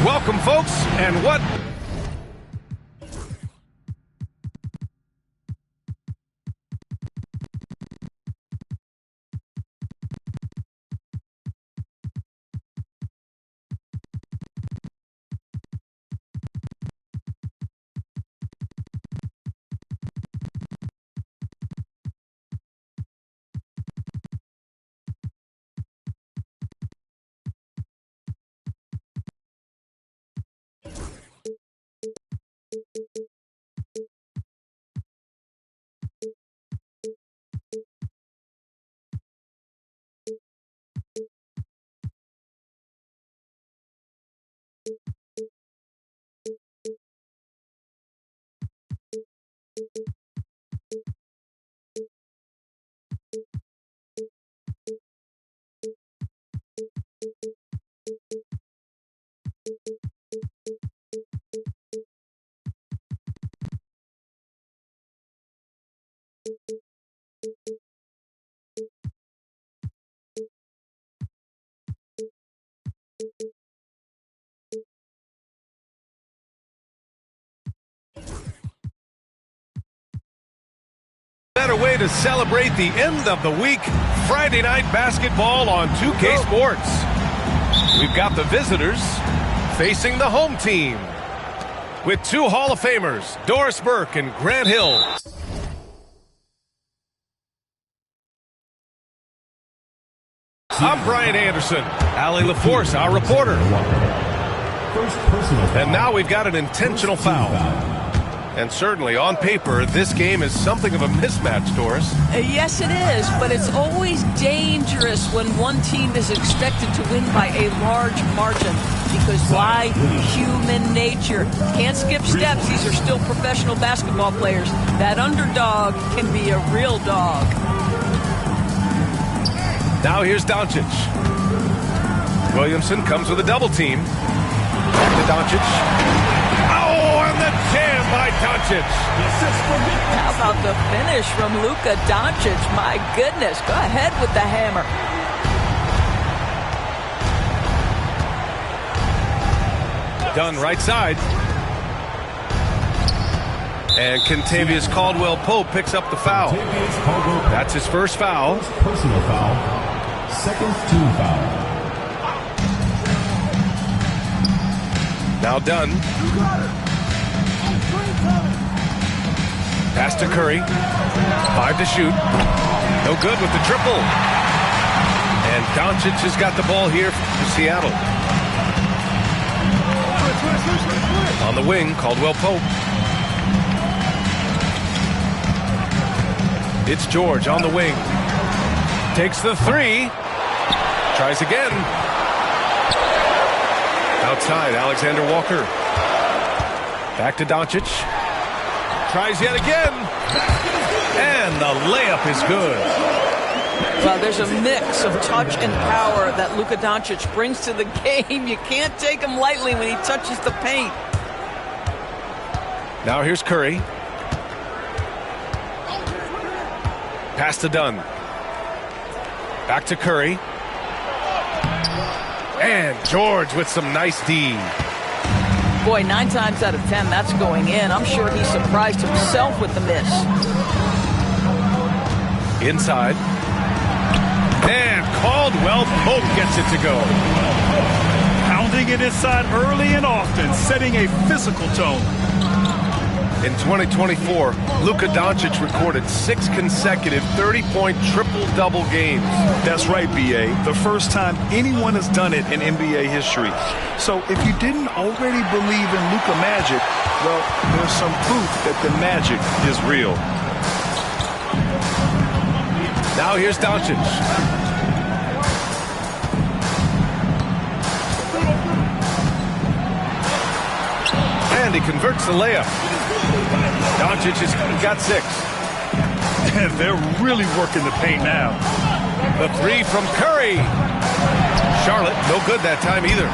Welcome, folks, and what... Better way to celebrate the end of the week. Friday night basketball on 2K Sports. We've got the visitors facing the home team with two Hall of Famers, Doris Burke and Grant Hill. I'm Brian Anderson. Allie LaForce, our reporter. And now we've got an intentional foul. And certainly, on paper, this game is something of a mismatch, Doris. Yes, it is, but it's always dangerous when one team is expected to win by a large margin. Because why? Human nature. Can't skip steps. These are still professional basketball players. That underdog can be a real dog. Now here's Doncic. Williamson comes with a double team. Back to Doncic. Oh, and the jam by Doncic. How about the finish from Luka Doncic? My goodness, go ahead with the hammer. Dunn right side. And Kentavious Caldwell-Pope picks up the foul. That's his first foul. Personal foul. Second team foul. Now Dunn. Pass to Curry. 5 to shoot. No good with the triple. And Doncic has got the ball here for Seattle. On the wing, Caldwell-Pope. It's George on the wing. Takes the three. Tries again. Outside, Alexander Walker. Back to Doncic. Tries yet again. And the layup is good. Well, there's a mix of touch and power that Luka Doncic brings to the game. You can't take him lightly when he touches the paint. Now here's Curry. Pass to Dunn. Back to Curry. And George with some nice D. Boy, 9 times out of 10, that's going in. I'm sure he surprised himself with the miss. Inside. And Caldwell Pope gets it to go. Pounding it inside early and often, setting a physical tone. In 2024, Luka Doncic recorded 6 consecutive 30-point triple-double games. That's right, B.A. The first time anyone has done it in NBA history. So if you didn't already believe in Luka magic, well, there's some proof that the magic is real. Now here's Doncic. And he converts the layup. Doncic has got 6. And they're really working the paint now. The three from Curry. Charlotte, no good that time either.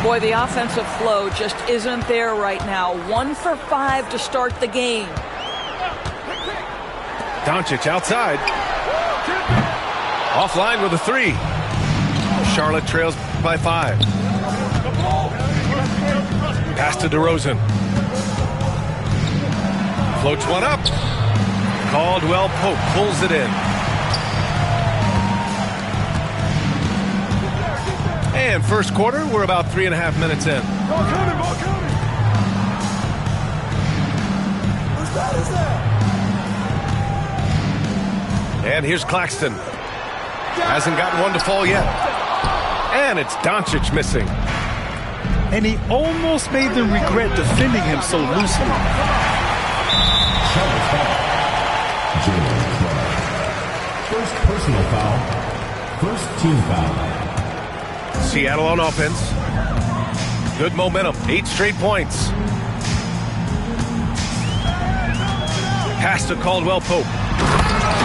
Boy, the offensive flow just isn't there right now. 1 for 5 to start the game. Doncic outside. Offline with a 3. Charlotte trails by 5. Pass to DeRozan. Floats one up. Caldwell Pope pulls it in. And first quarter, we're about 3.5 minutes in. Ball counting. Who's that? And here's Claxton. Hasn't gotten one to fall yet. And it's Doncic missing. And he almost made them regret defending him so loosely. Charlotte foul. Jalen Clark. First personal foul. First team foul. Seattle on offense. Good momentum. 8 straight points. Pass to Caldwell Pope.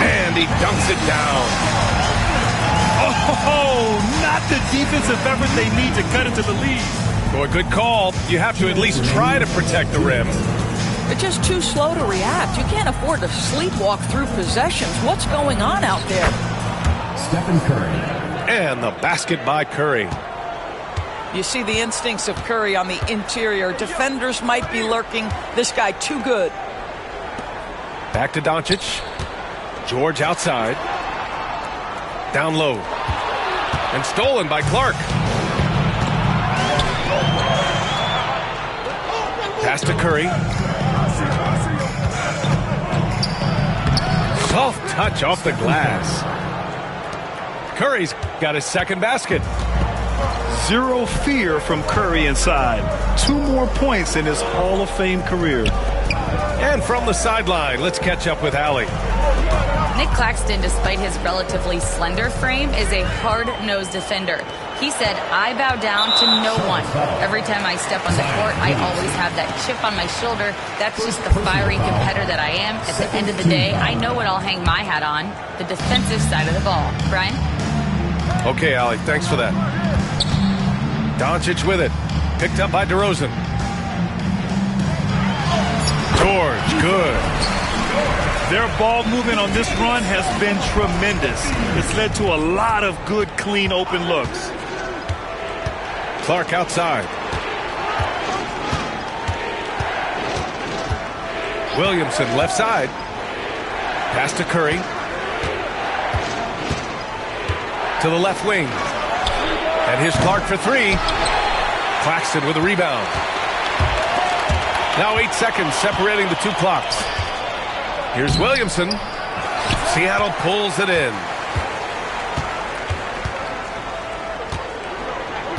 And he dunks it down. Oh, not the defensive effort they need to cut into the lead. Boy, good call. You have to at least try to protect the rim. They're just too slow to react. You can't afford to sleepwalk through possessions. What's going on out there? Stephen Curry. And the basket by Curry. You see the instincts of Curry on the interior. Defenders might be lurking. This guy too good. Back to Doncic. George outside. Down low. And stolen by Clark. Pass to Curry. Soft touch off the glass. Curry's got his second basket. Zero fear from Curry inside. 2 more points in his Hall of Fame career. And from the sideline, let's catch up with Allie. Nick Claxton, despite his relatively slender frame, is a hard-nosed defender. He said, "I bow down to no one. Every time I step on the court, I always have that chip on my shoulder. That's just the fiery competitor that I am. At the end of the day, I know what I'll hang my hat on, the defensive side of the ball." Brian? Okay, Allie, thanks for that. Doncic with it. Picked up by DeRozan. George, good. Their ball movement on this run has been tremendous. It's led to a lot of good, clean, open looks. Clark outside. Williamson left side. Pass to Curry. To the left wing. And here's Clark for 3. Claxton with a rebound. Now 8 seconds separating the 2 clocks. Here's Williamson. Seattle pulls it in.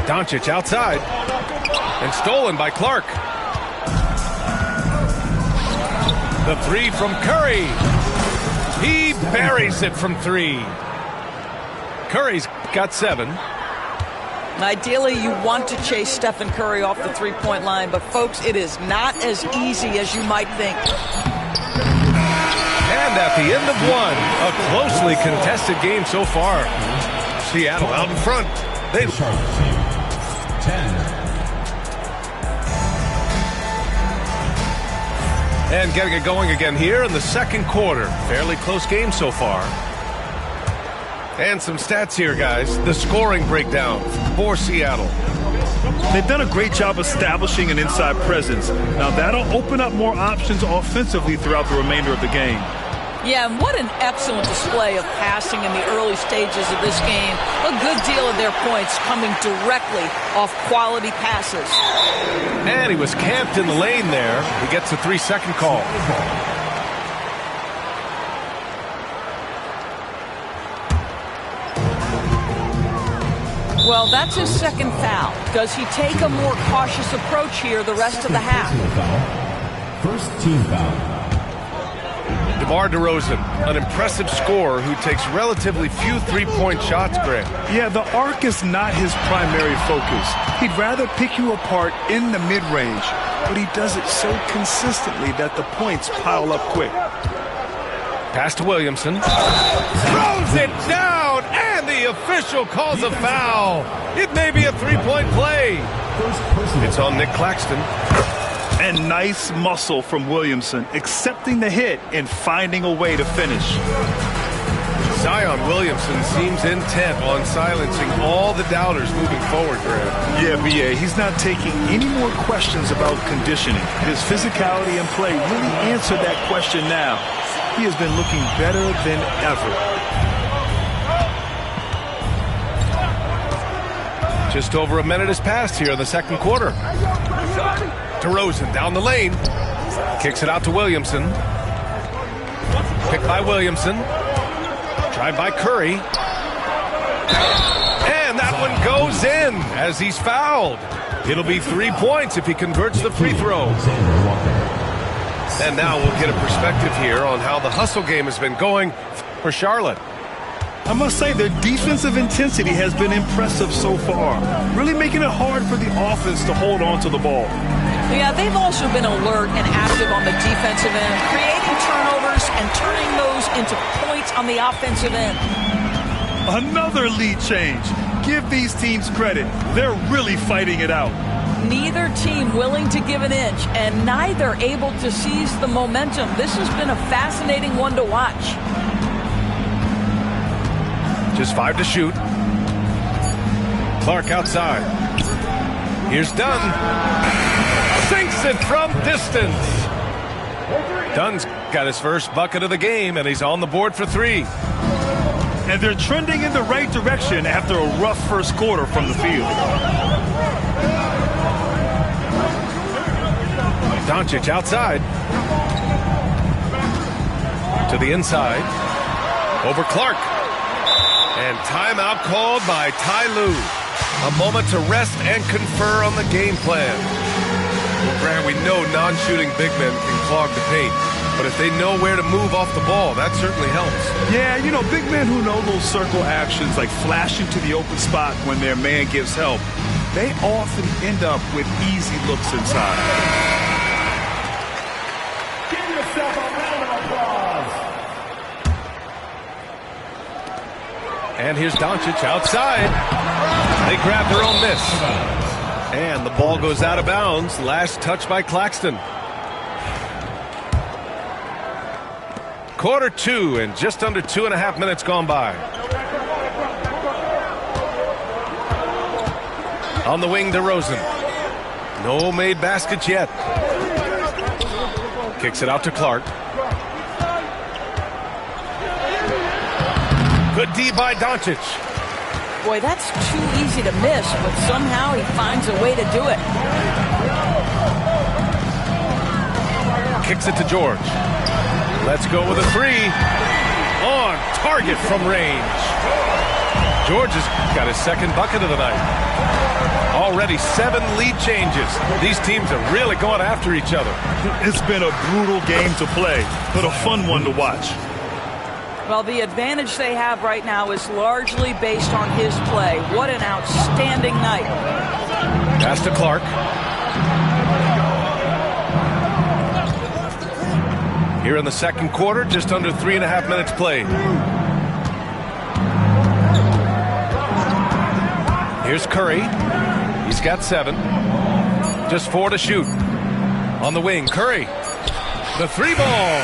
Doncic outside. And stolen by Clark. The 3 from Curry. He buries it from 3. Curry's got 7. Ideally, you want to chase Stephen Curry off the three-point line, but folks, it is not as easy as you might think. And at the end of 1, a closely contested game so far. Seattle out in front. They 10. And getting it going again here in the second quarter. Fairly close game so far. And some stats here, guys. The scoring breakdown for Seattle. They've done a great job establishing an inside presence. Now that'll open up more options offensively throughout the remainder of the game. Yeah, and what an excellent display of passing in the early stages of this game. A good deal of their points coming directly off quality passes. And he was camped in the lane there. He gets a 3-second call. Well, that's his second foul. Does he take a more cautious approach here the rest of the half? First team foul. DeMar DeRozan, an impressive scorer who takes relatively few three-point shots, Grant. Yeah, the arc is not his primary focus. He'd rather pick you apart in the mid-range, but he does it so consistently that the points pile up quick. Pass to Williamson. Throws it down, and the official calls a foul. It may be a three-point play. It's on Nick Claxton. And nice muscle from Williamson, accepting the hit and finding a way to finish. Zion Williamson seems intent on silencing all the doubters moving forward, Grant. Yeah, B.A., he's not taking any more questions about conditioning. His physicality and play really answered that question now. He has been looking better than ever. Just over a minute has passed here in the second quarter. DeRozan down the lane. Kicks it out to Williamson. Picked by Williamson. Tried by Curry. And that one goes in as he's fouled. It'll be 3 points if he converts the free throw. And now we'll get a perspective here on how the hustle game has been going for Charlotte. I must say their defensive intensity has been impressive so far, really making it hard for the offense to hold on to the ball. Yeah, they've also been alert and active on the defensive end, creating turnovers and turning those into points on the offensive end. Another lead change. Give these teams credit. They're really fighting it out. Neither team willing to give an inch, and neither able to seize the momentum. This has been a fascinating one to watch. Just 5 to shoot. Clark outside. Here's Dunn. Sinks it from distance. Dunn's got his first bucket of the game, and he's on the board for 3. And they're trending in the right direction after a rough first quarter from the field. Doncic outside. To the inside. Over Clark. And timeout called by Ty Lue. A moment to rest and confer on the game plan. Well, Grant, we know non-shooting big men can clog the paint. But if they know where to move off the ball, that certainly helps. Yeah, you know, big men who know those circle actions, like flashing to the open spot when their man gives help, they often end up with easy looks inside. Give yourself a round of applause. And here's Doncic outside. They grab their own miss. And the ball goes out of bounds. Last touch by Claxton. Quarter 2 and just under 2.5 minutes gone by. On the wing, DeRozan. No made baskets yet. Kicks it out to Clark. Good D by Doncic. Boy, that's too easy to miss, but somehow he finds a way to do it. Kicks it to George. Let's go with a 3. On target from range. George has got his second bucket of the night. Already 7 lead changes. These teams are really going after each other. It's been a brutal game to play, but a fun one to watch. Well, the advantage they have right now is largely based on his play. What an outstanding night. Pass to Clark. Here in the second quarter, just under 3.5 minutes played. Here's Curry. He's got 7. Just 4 to shoot. On the wing, Curry. The 3 ball.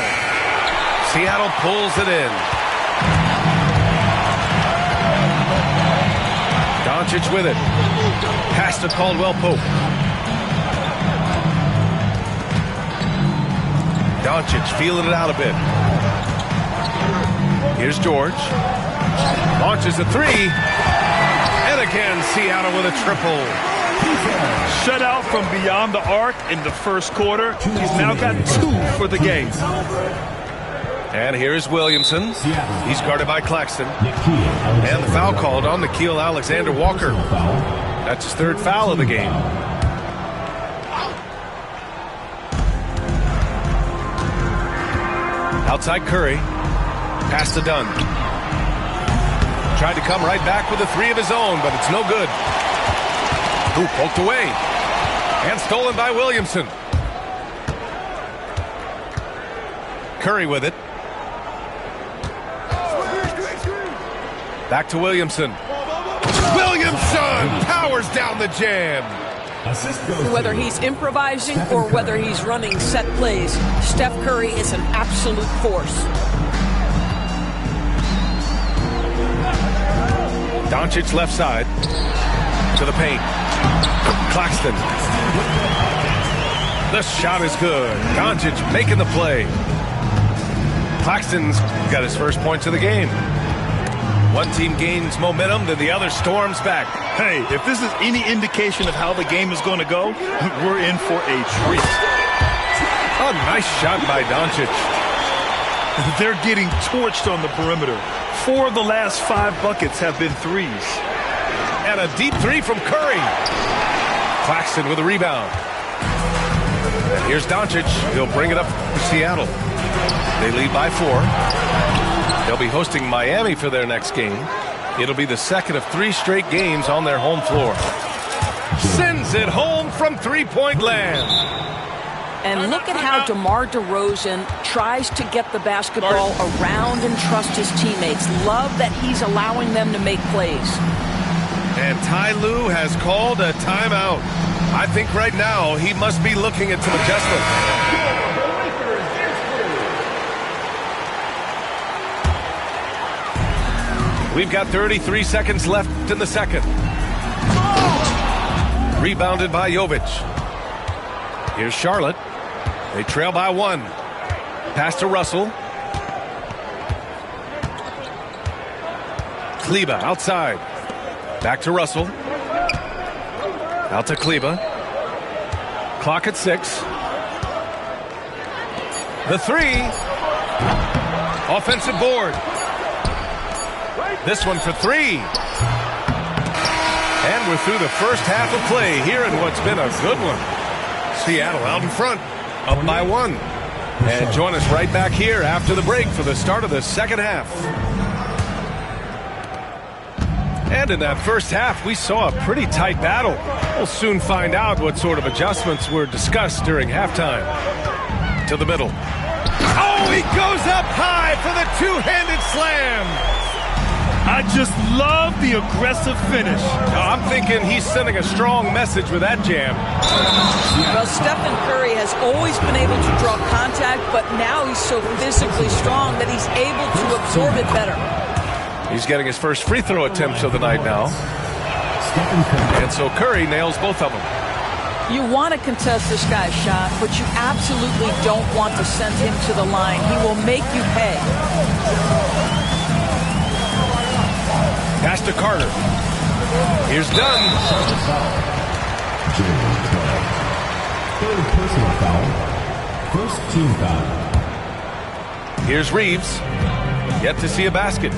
Seattle pulls it in. Doncic with it. Pass to Caldwell Pope. Doncic feeling it out a bit. Here's George. Launches a 3. And again, Seattle with a triple. Shut out from beyond the arc in the first quarter. He's now got 2 for the game. And here's Williamson. He's guarded by Claxton. And the foul called on Nickeil Alexander-Walker. That's his 3rd foul of the game. Outside Curry. Pass to Dunn. Tried to come right back with a 3 of his own, but it's no good. Ooh, poked away. And stolen by Williamson. Curry with it. Back to Williamson. Williamson powers down the jam. Whether he's improvising or whether he's running set plays, Steph Curry is an absolute force. Doncic left side to the paint. Claxton. The shot is good. Doncic making the play. Claxton's got his first points of the game. One team gains momentum, then the other storms back. Hey, if this is any indication of how the game is going to go, we're in for a treat. A nice shot by Doncic. They're getting torched on the perimeter. 4 of the last 5 buckets have been 3s. And a deep 3 from Curry. Claxton with a rebound. And here's Doncic. He'll bring it up for Seattle. They lead by 4. They'll be hosting Miami for their next game. It'll be the second of 3 straight games on their home floor. Sends it home from 3-point land. And look at how DeMar DeRozan tries to get the basketball around and trust his teammates. Love that he's allowing them to make plays. And Ty Lue has called a timeout. I think right now he must be looking at some adjustments. We've got 33 seconds left in the second. Rebounded by Jovic. Here's Charlotte. They trail by 1. Pass to Russell. Kleber outside. Back to Russell. Out to Kleber. Clock at 6. The 3. Offensive board. This one for 3. And we're through the first half of play here in what's been a good one. Seattle out in front, up by 1. And join us right back here after the break for the start of the second half. And in that first half, we saw a pretty tight battle. We'll soon find out what sort of adjustments were discussed during halftime. To the middle. Oh, he goes up high for the 2-handed slam. I just love the aggressive finish. I'm thinking he's sending a strong message with that jam. Well, Stephen Curry has always been able to draw contact, but now he's so physically strong that he's able to absorb it better. He's getting his first free throw attempts of the night now. And so Curry nails both of them. You want to contest this guy's shot, but you absolutely don't want to send him to the line. He will make you pay. Pass to Carter. Here's Dunn. Third personal foul. First team foul. Here's Reeves. Yet to see a basket.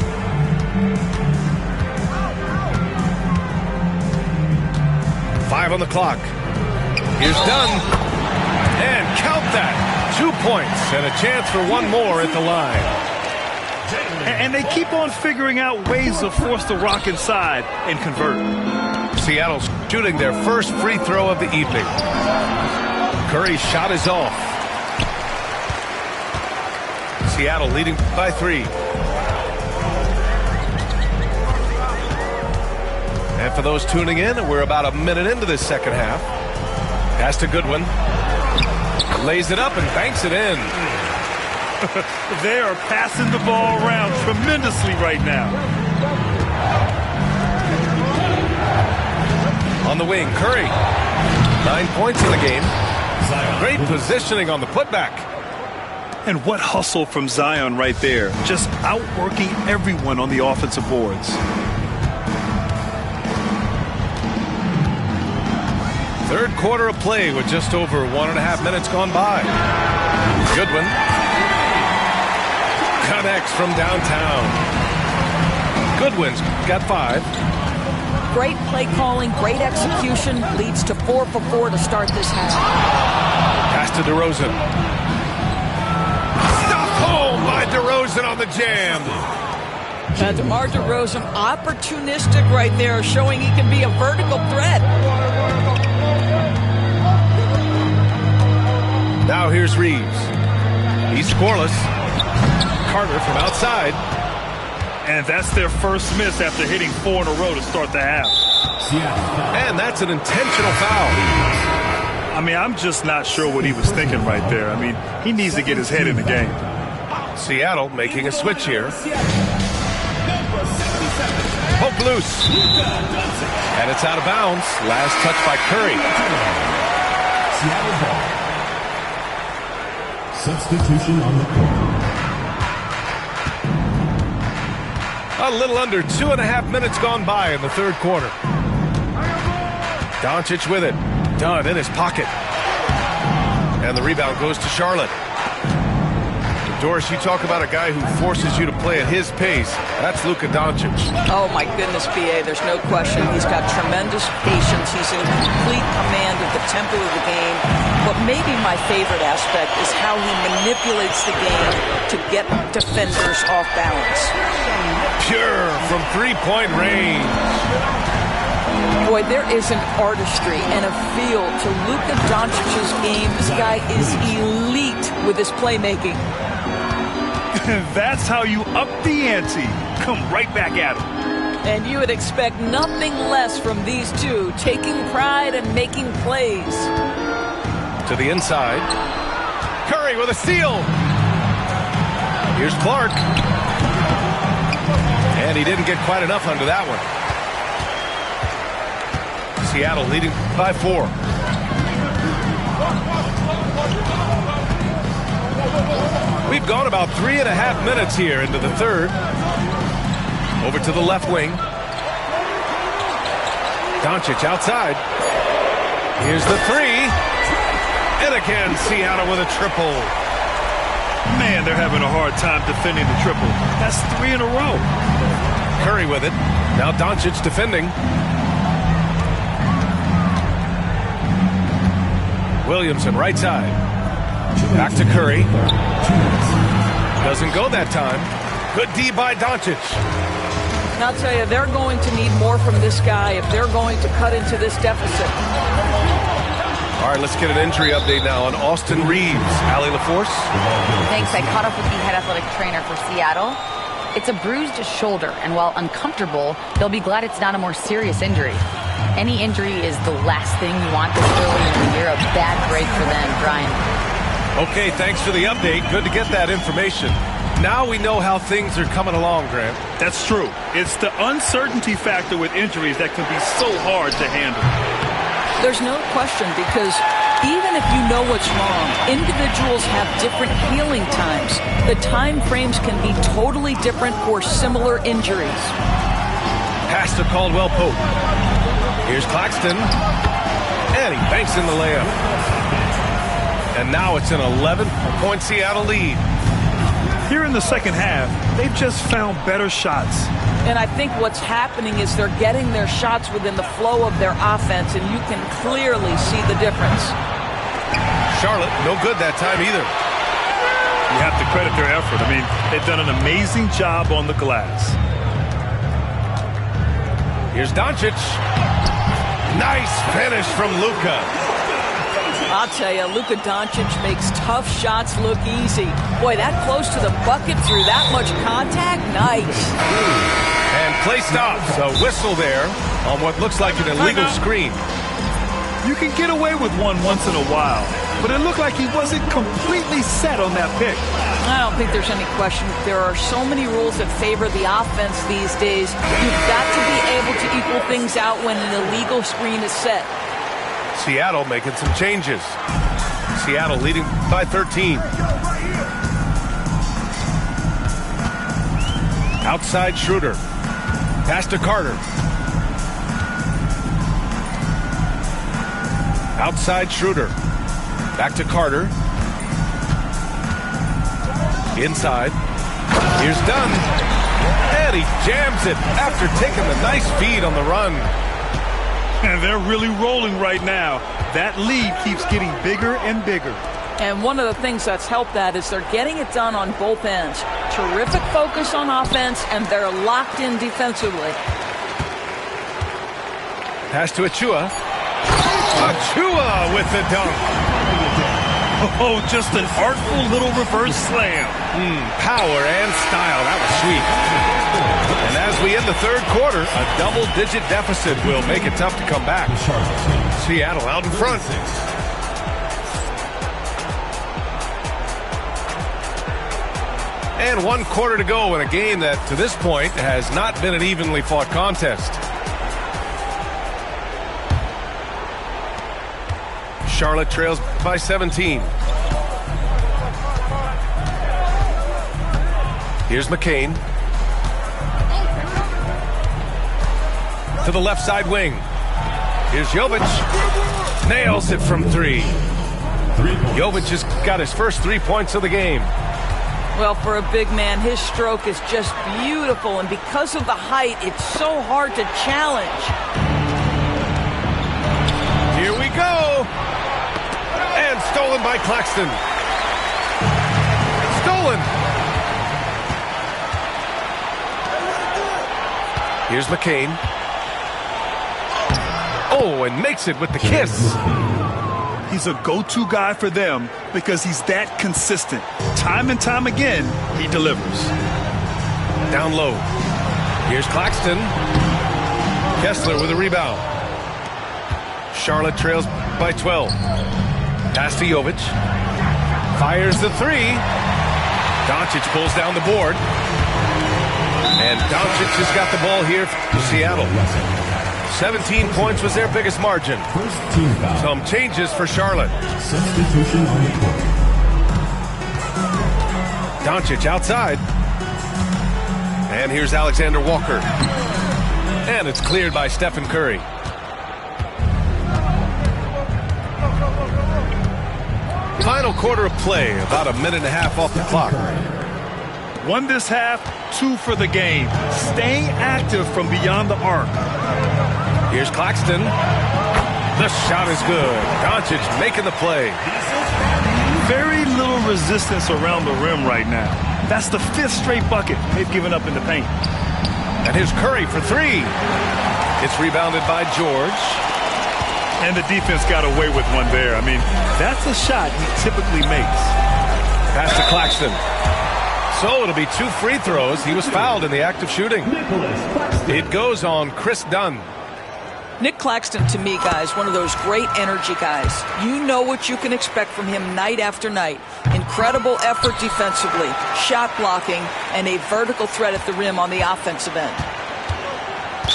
Five on the clock. Here's Dunn. And count that. 2 points and a chance for one more at the line. And they keep on figuring out ways to force the rock inside and convert. Seattle's shooting their first free throw of the evening. Curry's shot is off. Seattle leading by 3. And for those tuning in, we're about a minute into this second half. Pass to Goodwin. Lays it up and banks it in. They are passing the ball around tremendously right now. On the wing, Curry. 9 points in the game. Great positioning on the putback. And what hustle from Zion right there. Just outworking everyone on the offensive boards. Third quarter of play with just over 1.5 minutes gone by. Goodwin connects from downtown. Goodwin's got 5. Great play calling, great execution, leads to 4 for 4 to start this half. Pass to DeRozan. Stuffed home by DeRozan on the jam. DeMar DeRozan, opportunistic right there, showing he can be a vertical threat. Now here's Reeves. He's scoreless. Carter from outside. And that's their first miss after hitting 4 in a row to start the half. And that's an intentional foul. I mean, I'm just not sure what he was thinking right there. I mean, he needs to get his head in the game. Seattle making a switch here. Poke loose. And it's out of bounds. Last touch by Curry. Seattle ball. Substitution on the court. A little under 2.5 minutes gone by in the third quarter. Doncic with it. Dunn in his pocket. And the rebound goes to Charlotte. Doris, you talk about a guy who forces you to play at his pace. That's Luka Doncic. Oh, my goodness, B.A., there's no question. He's got tremendous patience. He's in complete command of the tempo of the game. But maybe my favorite aspect is how he manipulates the game to get defenders off balance. Pure from three-point range. Boy, there is an artistry and a feel to Luka Doncic's game. This guy is elite with his playmaking. That's how you up the ante. Come right back at him. And you would expect nothing less from these two, taking pride and making plays. To the inside. Curry with a steal. Here's Clark. And he didn't get quite enough under that one. Seattle leading by 4. We've gone about 3.5 minutes here into the third. Over to the left wing. Doncic outside. Here's the 3. And again, Seattle with a triple. Man, they're having a hard time defending the triple. That's 3 in a row. Curry with it. Now Doncic defending. Williamson right side. Back to Curry. Doesn't go that time. Good D by Doncic. And I'll tell you, they're going to need more from this guy if they're going to cut into this deficit. All right, let's get an injury update now on Austin Reeves. Allie LaForce. Thanks. I caught up with the head athletic trainer for Seattle. It's a bruised shoulder, and while uncomfortable, they'll be glad it's not a more serious injury. Any injury is the last thing you want this early in the year. A bad break for them, Brian. Okay, thanks for the update. Good to get that information. Now we know how things are coming along, Grant. That's true. It's the uncertainty factor with injuries that can be so hard to handle. There's no question, because even if you know what's wrong, individuals have different healing times. The time frames can be totally different for similar injuries. Pass to Caldwell Pope. Here's Claxton. And he banks in the layup. And now it's an 11-point Seattle lead. Here in the second half, they've just found better shots. And I think what's happening is they're getting their shots within the flow of their offense, and you can clearly see the difference. Charlotte, no good that time either. You have to credit their effort. I mean, they've done an amazing job on the glass. Here's Doncic. Nice finish from Luka. I'll tell you, Luka Doncic makes tough shots look easy. Boy, that close to the bucket through that much contact, nice. And play stops. A whistle there on what looks like an illegal screen. You can get away with one once in a while, but it looked like he wasn't completely set on that pick. I don't think there's any question. There are so many rules that favor the offense these days. You've got to be able to equal things out when an illegal screen is set. Seattle making some changes. Seattle leading by 13. Outside Schroeder. Pass to Carter. Outside Schroeder. Back to Carter. Inside. Here's Dunn. And he jams it after taking the nice feed on the run. And they're really rolling right now. That lead keeps getting bigger and bigger. And one of the things that's helped that is they're getting it done on both ends. Terrific focus on offense, and they're locked in defensively. Pass to Achua. Achua with the dunk. Oh, just an artful little reverse slam. Power and style. That was sweet. And as we end the third quarter, a double-digit deficit will make it tough to come back. Seattle out in front. And 1 quarter to go in a game that, to this point, has not been an evenly fought contest. Charlotte trails by 17. Here's McCain. To the left side wing. Here's Jovic. Nails it from 3. Jovic has got his first 3 points of the game. Well, for a big man, his stroke is just beautiful, and because of the height, it's so hard to challenge. Here we go. And stolen by Claxton. Stolen. Here's McCain. Oh, and makes it with the kiss. He's a go-to guy for them because he's that consistent. Time and time again, he delivers. Down low. Here's Claxton. Kessler with a rebound. Charlotte trails by 12. Pass to Jovic. Fires the 3. Doncic pulls down the board. And Doncic has got the ball here for Seattle. 17 points was their biggest margin. Some changes for Charlotte. Substitution on the court. Doncic outside. And here's Alexander Walker. And it's cleared by Stephen Curry. Final quarter of play, about a minute and a half off the clock. 1 this half, 2 for the game. Staying active from beyond the arc. Here's Claxton. The shot is good. Doncic making the play. Very little resistance around the rim right now. That's the 5th straight bucket they've given up in the paint. And here's Curry for 3. It's rebounded by George. And the defense got away with one there. I mean, that's a shot he typically makes. Pass to Claxton. So it'll be 2 free throws. He was fouled in the act of shooting. It goes on Chris Dunn. Nick Claxton, to me, guys, one of those great energy guys. You know what you can expect from him night after night. Incredible effort defensively, shot blocking, and a vertical threat at the rim on the offensive end.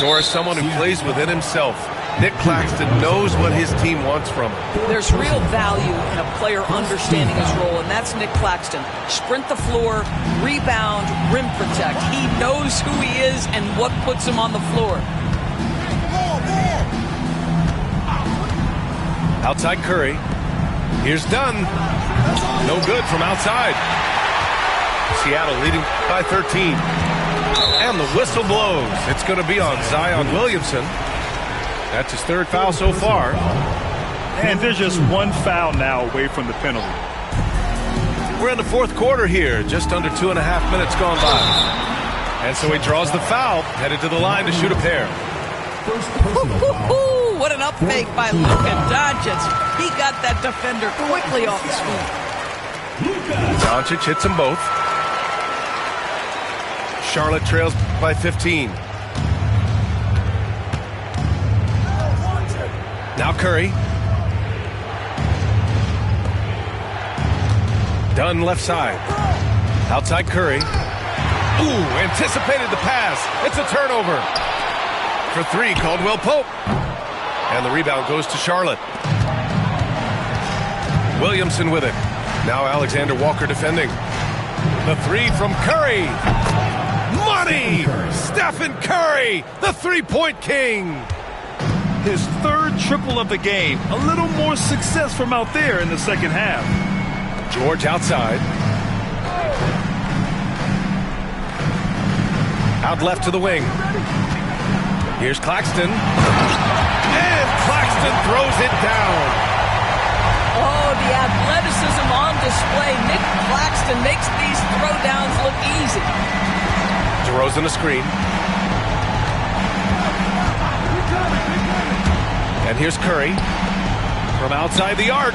Or as someone who plays within himself, Nick Claxton knows what his team wants from him. There's real value in a player understanding his role, and that's Nick Claxton. Sprint the floor, rebound, rim protect. He knows who he is and what puts him on the floor. Outside Curry. Here's Dunn. No good from outside. Seattle leading by 13. And the whistle blows. It's going to be on Zion Williamson. That's his 3rd foul so far. And there's just 1 foul now away from the penalty. We're in the fourth quarter here, just under 2.5 minutes gone by. And so he draws the foul, headed to the line to shoot a pair. What an up fake by Luka Doncic. He got that defender quickly off his feet. Doncic hits them both. Charlotte trails by 15. Now Curry. Dunn left side. Outside Curry. Ooh, anticipated the pass. It's a turnover. For three, Caldwell Pope. And the rebound goes to Charlotte. Williamson with it. Now Alexander Walker defending. The three from Curry. Money! Stephen Curry, the three-point king. His third triple of the game. A little more success from out there in the second half. George outside. Out left to the wing. Here's Claxton. And Claxton throws it down. Oh, the athleticism on display. Nick Claxton makes these throwdowns look easy. DeRozan a screen. And here's Curry from outside the arc.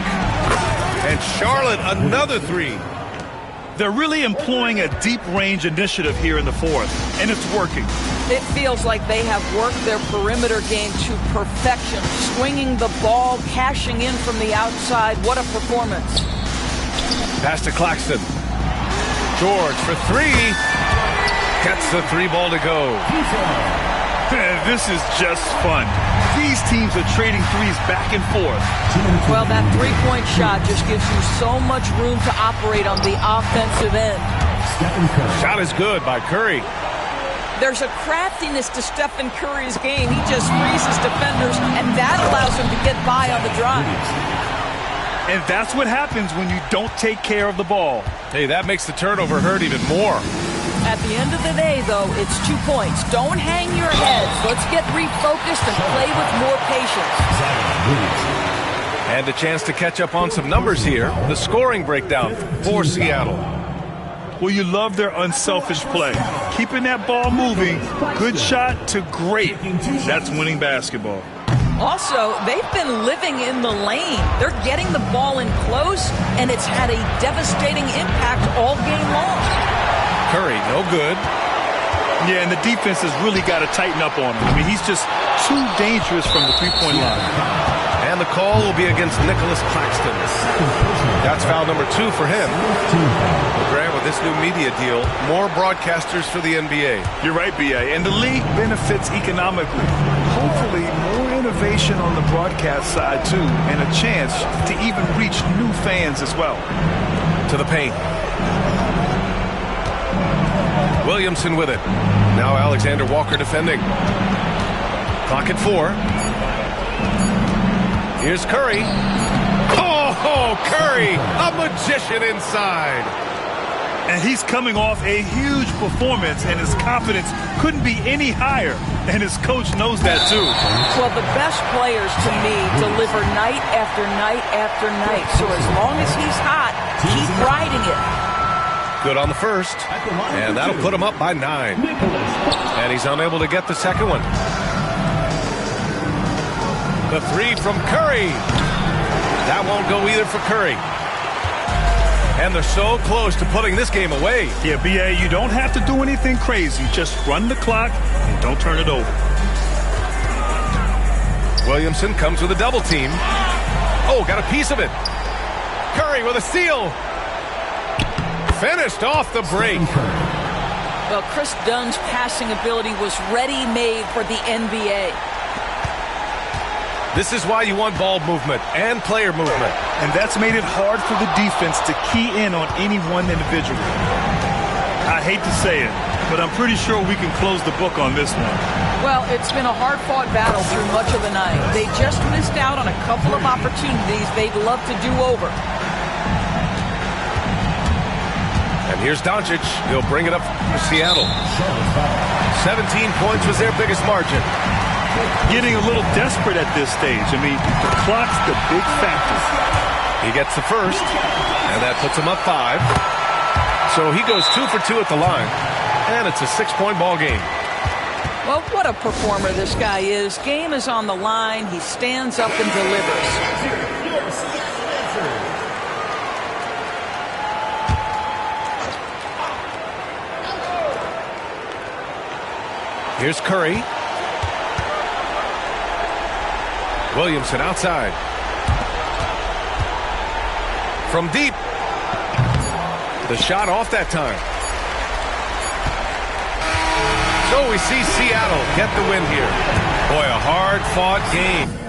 And Charlotte another three. They're really employing a deep range initiative here in the fourth, and it's working. It feels like they have worked their perimeter game to perfection. Swinging the ball, cashing in from the outside. What a performance. Pass to Claxton. George for three. Gets the three ball to go. This is just fun. These teams are trading threes back and forth. Well, that three-point shot just gives you so much room to operate on the offensive end. Shot is good by Curry. There's a craftiness to Stephen Curry's game. He just freezes defenders, and that allows him to get by on the drive. And that's what happens when you don't take care of the ball. Hey, that makes the turnover hurt even more. At the end of the day, though, it's 2 points. Don't hang your heads. Let's get refocused and play with more patience. And a chance to catch up on some numbers here. The scoring breakdown for Seattle. Well, you love their unselfish play. Keeping that ball moving, good shot to great. That's winning basketball. Also, they've been living in the lane. They're getting the ball in close, and it's had a devastating impact all game long. Curry, no good. Yeah, and the defense has really got to tighten up on him. I mean, he's just too dangerous from the three-point line. And the call will be against Nicholas Claxton. That's foul number 2 for him. Well, Grant, with this new media deal, more broadcasters for the NBA. You're right, B.A., and the league benefits economically. Hopefully, more innovation on the broadcast side, too, and a chance to even reach new fans as well. To the paint. Williamson with it. Now Alexander Walker defending. Clock at 4. Here's Curry. Oh, Curry, a magician inside. And he's coming off a huge performance, and his confidence couldn't be any higher. And his coach knows that, too. Well, the best players, to me, deliver night after night after night. So as long as he's hot, keep riding it. Good on the first, and that'll put him up by 9. And he's unable to get the second one. The three from Curry. That won't go either for Curry. And they're so close to putting this game away. Yeah, B.A., you don't have to do anything crazy. Just run the clock and don't turn it over. Williamson comes with a double team. Oh, got a piece of it. Curry with a steal. Finished off the break. Well, Chris Dunn's passing ability was ready-made for the NBA. This is why you want ball movement and player movement. And that's made it hard for the defense to key in on any one individual. I hate to say it, but I'm pretty sure we can close the book on this one. Well, it's been a hard-fought battle through much of the night. They just missed out on a couple of opportunities they'd love to do over. And here's Doncic. He'll bring it up for Seattle. 17 points was their biggest margin. Getting a little desperate at this stage. I mean, the clock's the big factor. He gets the first, and that puts him up 5. So he goes 2 for 2 at the line, and it's a 6-point ball game. Well, what a performer this guy is. Game is on the line. He stands up and delivers. Here's Curry. Williamson outside. From deep. The shot off that time. So we see Seattle get the win here. Boy, a hard-fought game.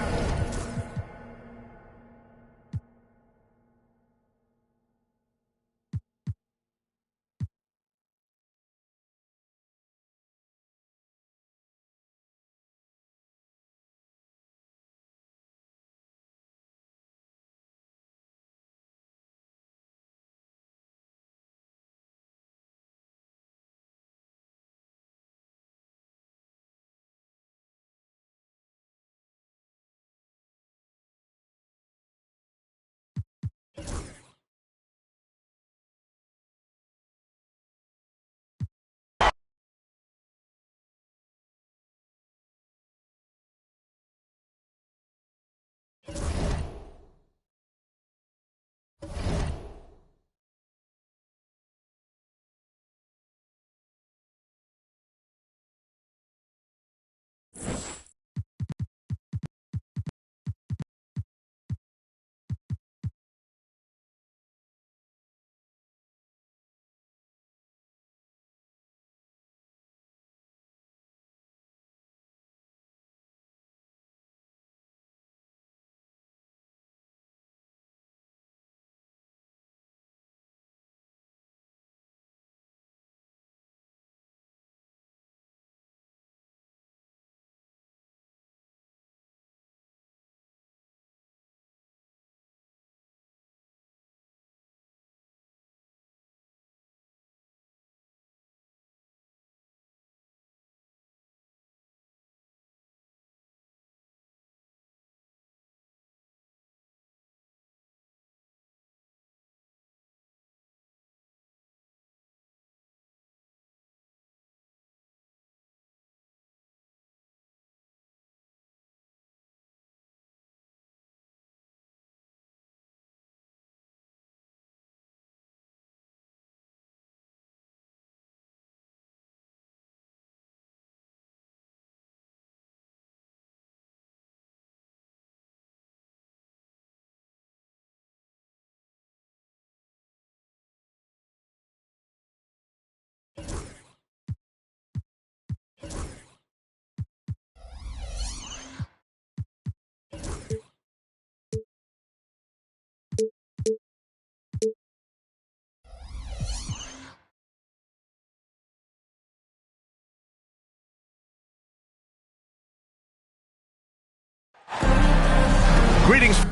Greetings.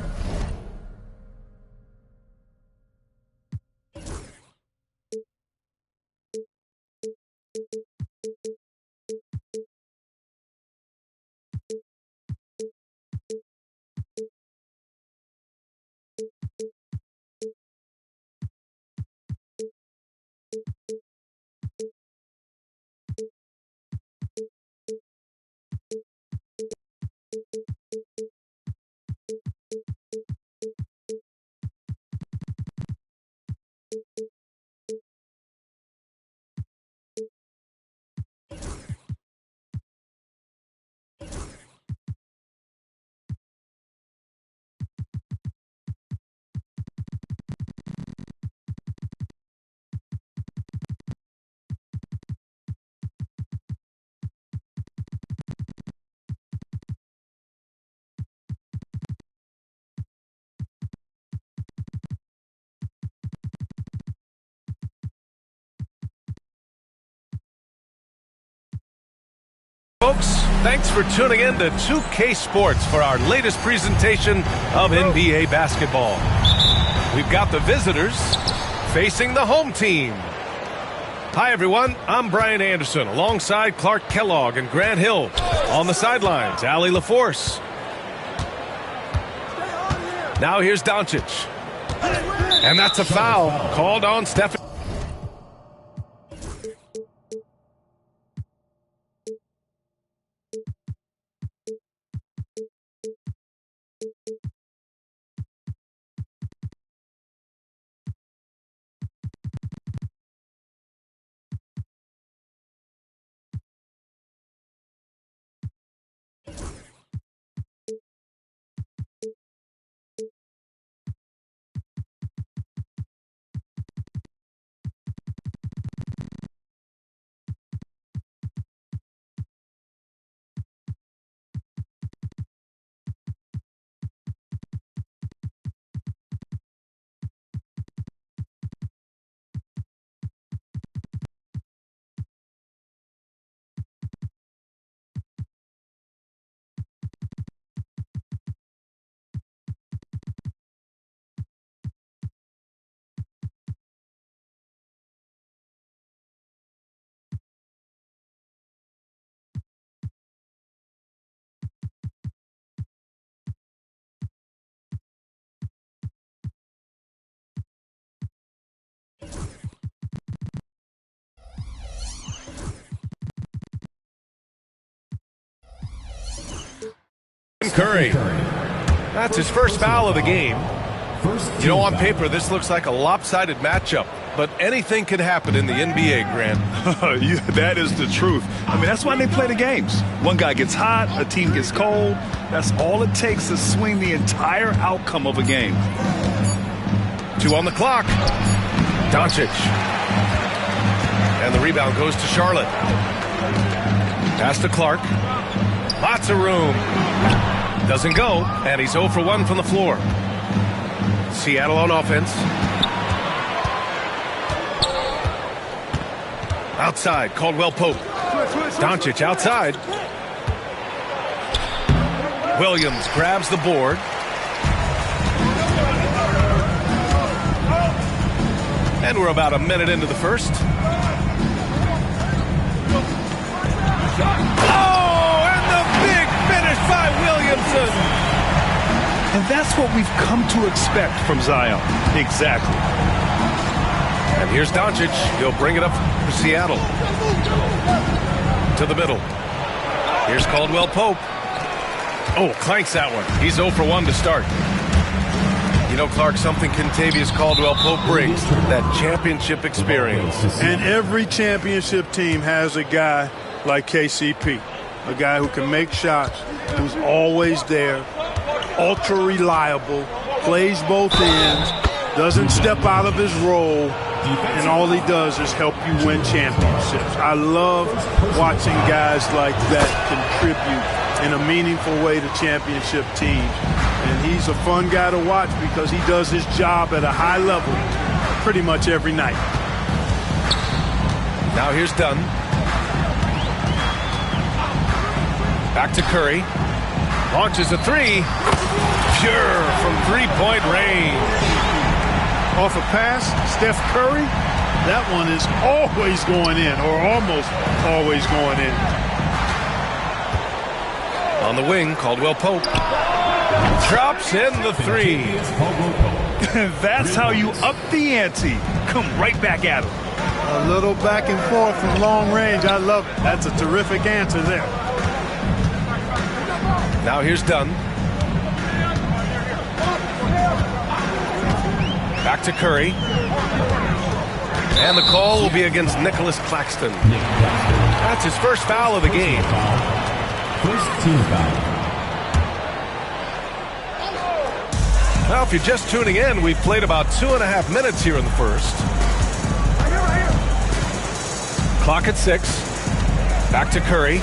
Folks, thanks for tuning in to 2K Sports for our latest presentation of NBA basketball. We've got the visitors facing the home team. Hi, everyone. I'm Brian Anderson alongside Clark Kellogg and Grant Hill. On the sidelines, Allie LaForce. Now here's Doncic. And that's a foul called on Stephen. Curry. That's his first foul of the game. You know, on paper, this looks like a lopsided matchup, but anything can happen in the NBA, Grant. That is the truth. I mean, that's why they play the games. One guy gets hot, a team gets cold. That's all it takes to swing the entire outcome of a game. 2 on the clock. Doncic. And the rebound goes to Charlotte. Pass to Clark. Lots of room. Doesn't go, and he's 0 for 1 from the floor. Seattle on offense. Outside, Caldwell Pope. Doncic outside. Williams grabs the board. And we're about a minute into the first. By Williamson. And that's what we've come to expect from Zion. Exactly. And here's Doncic. He'll bring it up for Seattle. To the middle. Here's Caldwell Pope. Oh, clanks that one. He's 0 for 1 to start. You know, Clark, something Kentavious Caldwell Pope brings, that championship experience. And every championship team has a guy like KCP. A guy who can make shots, who's always there, ultra reliable, plays both ends, doesn't step out of his role, and all he does is help you win championships. I love watching guys like that contribute in a meaningful way to championship teams. And he's a fun guy to watch because he does his job at a high level pretty much every night. Now here's Dunn. Back to Curry. Launches a 3. Pure from three-point range. Off a pass, Steph Curry, that one is always going in, or almost always going in. On the wing, Caldwell Pope. Drops in the 3. That's how you up the ante. Come right back at him. A little back and forth from long range. I love it. That's a terrific answer there. Now here's Dunn. Back to Curry. And the call will be against Nicholas Claxton. That's his first foul of the game. First team foul. Well, if you're just tuning in, we've played about 2.5 minutes here in the first. Clock at 6. Back to Curry.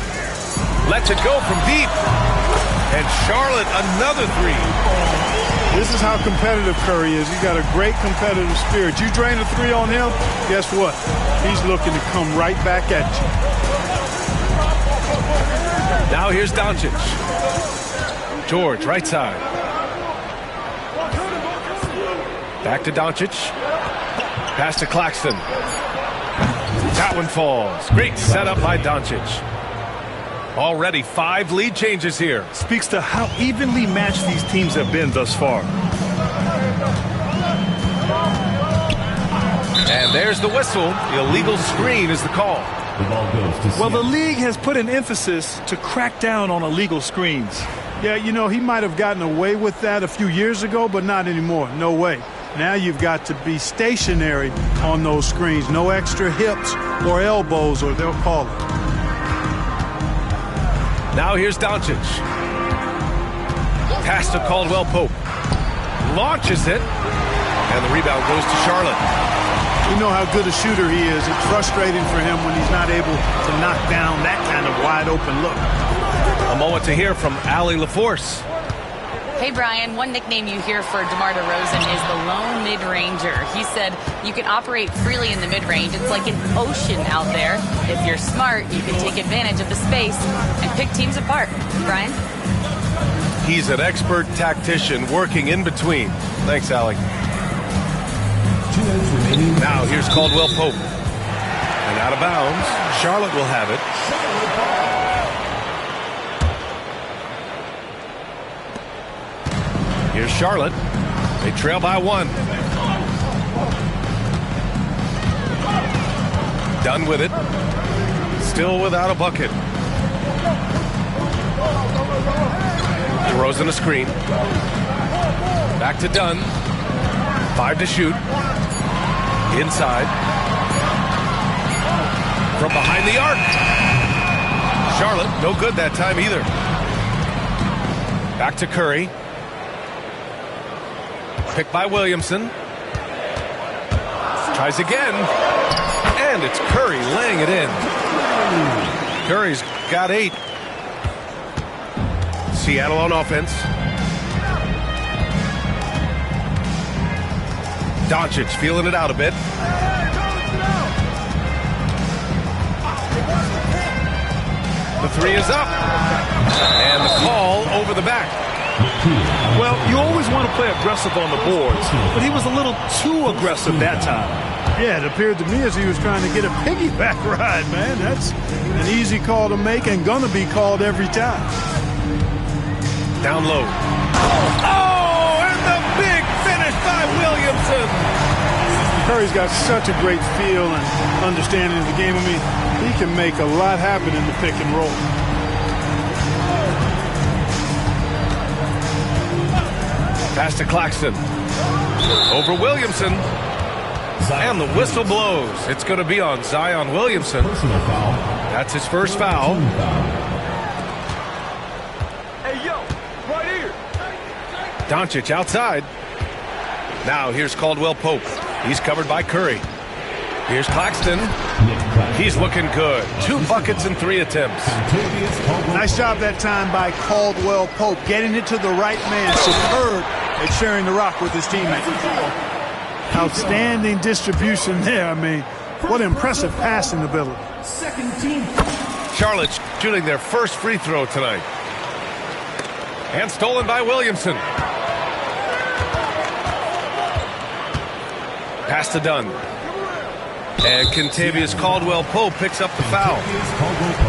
Lets it go from deep. And Charlotte, another 3. This is how competitive Curry is. He's got a great competitive spirit. You drain a 3 on him, guess what? He's looking to come right back at you. Now here's Doncic. George, right side. Back to Doncic. Pass to Claxton. That one falls. Great setup by Doncic. Already 5 lead changes here. Speaks to how evenly matched these teams have been thus far. And there's the whistle. Illegal screen is the call. The ball goes to Well, the Seattle. league has put an emphasis to crack down on illegal screens. Yeah, you know, he might have gotten away with that a few years ago, but not anymore. No way. Now you've got to be stationary on those screens. No extra hips or elbows, or they'll call it. Now here's Doncic. Pass to Caldwell Pope. Launches it. And the rebound goes to Charlotte. You know how good a shooter he is. It's frustrating for him when he's not able to knock down that kind of wide open look. A moment to hear from Allie LaForce. Hey, Brian, one nickname you hear for DeMar DeRozan is the lone mid-ranger. He said you can operate freely in the mid-range. It's like an ocean out there. If you're smart, you can take advantage of the space and pick teams apart. Brian? He's an expert tactician working in between. Thanks, Allie. 2 minutes remaining. Now here's Caldwell Pope. And out of bounds. Charlotte will have it. Here's Charlotte. They trail by 1. Done with it. Still without a bucket. DeRozan a screen. Back to Dunn. 5 to shoot. Inside. From behind the arc. Charlotte, no good that time either. Back to Curry. Picked by Williamson. Tries again. And it's Curry laying it in. Curry's got 8. Seattle on offense. Doncic feeling it out a bit. The 3 is up. And the call over the back. Well, you always want to play aggressive on the boards, but he was a little too aggressive that time. Yeah, it appeared to me as he was trying to get a piggyback ride, man. That's an easy call to make and gonna be called every time. Down low. Oh, and the big finish by Williamson. Curry's got such a great feel and understanding of the game. I mean, he can make a lot happen in the pick and roll. Pass to Claxton. Over Williamson. And the whistle blows. It's going to be on Zion Williamson. Personal foul. That's his first foul. Hey, yo, right here. Doncic outside. Now here's Caldwell Pope. He's covered by Curry. Here's Claxton. He's looking good. 2 buckets in 3 attempts. Nice job that time by Caldwell Pope, getting it to the right man. Superb at sharing the rock with his teammates. Outstanding distribution there. I mean, what impressive passing ability. Charlotte shooting their first free throw tonight. And stolen by Williamson. Pass to Dunn. And Kentavious Caldwell Pope picks up the foul.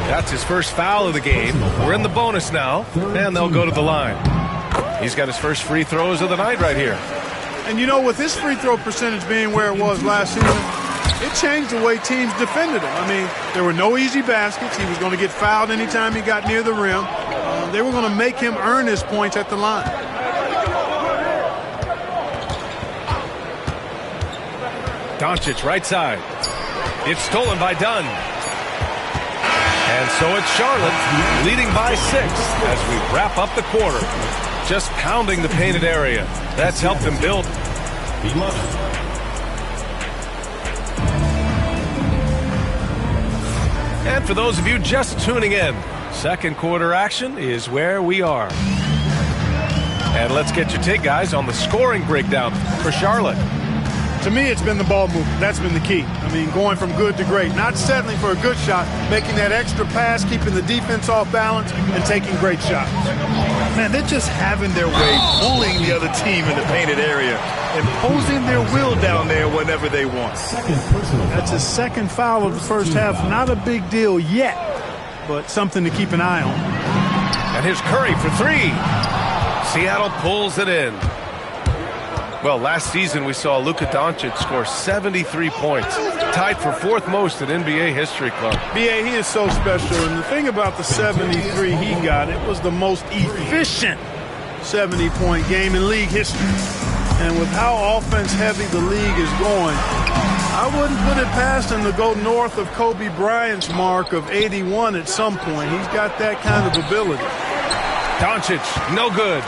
That's his first foul of the game. We're in the bonus now, and they'll go to the line. He's got his first free throws of the night right here. And you know, with his free throw percentage being where it was last season, it changed the way teams defended him. I mean, there were no easy baskets. He was going to get fouled anytime he got near the rim. They were going to make him earn his points at the line. Doncic right side. It's stolen by Dunn. And so it's Charlotte leading by 6 as we wrap up the quarter. Just pounding the painted area. That's helped them build. 11. And for those of you just tuning in, second quarter action is where we are. And let's get your take, guys, on the scoring breakdown for Charlotte. To me, it's been the ball movement. That's been the key. I mean, going from good to great. Not settling for a good shot, making that extra pass, keeping the defense off balance, and taking great shots. Man, they're just having their way, bullying the other team in the painted area, imposing their will down there whenever they want. Second personal foul. That's his second foul of the first half. Not a big deal yet, but something to keep an eye on. And here's Curry for 3. Seattle pulls it in. Well, last season we saw Luka Doncic score 73 points, tied for 4th most in NBA history, Clark. B.A., he is so special, and the thing about the 73 he got, it was the most efficient 70-point game in league history. And with how offense-heavy the league is going, I wouldn't put it past him to go north of Kobe Bryant's mark of 81 at some point. He's got that kind of ability. Doncic, no good.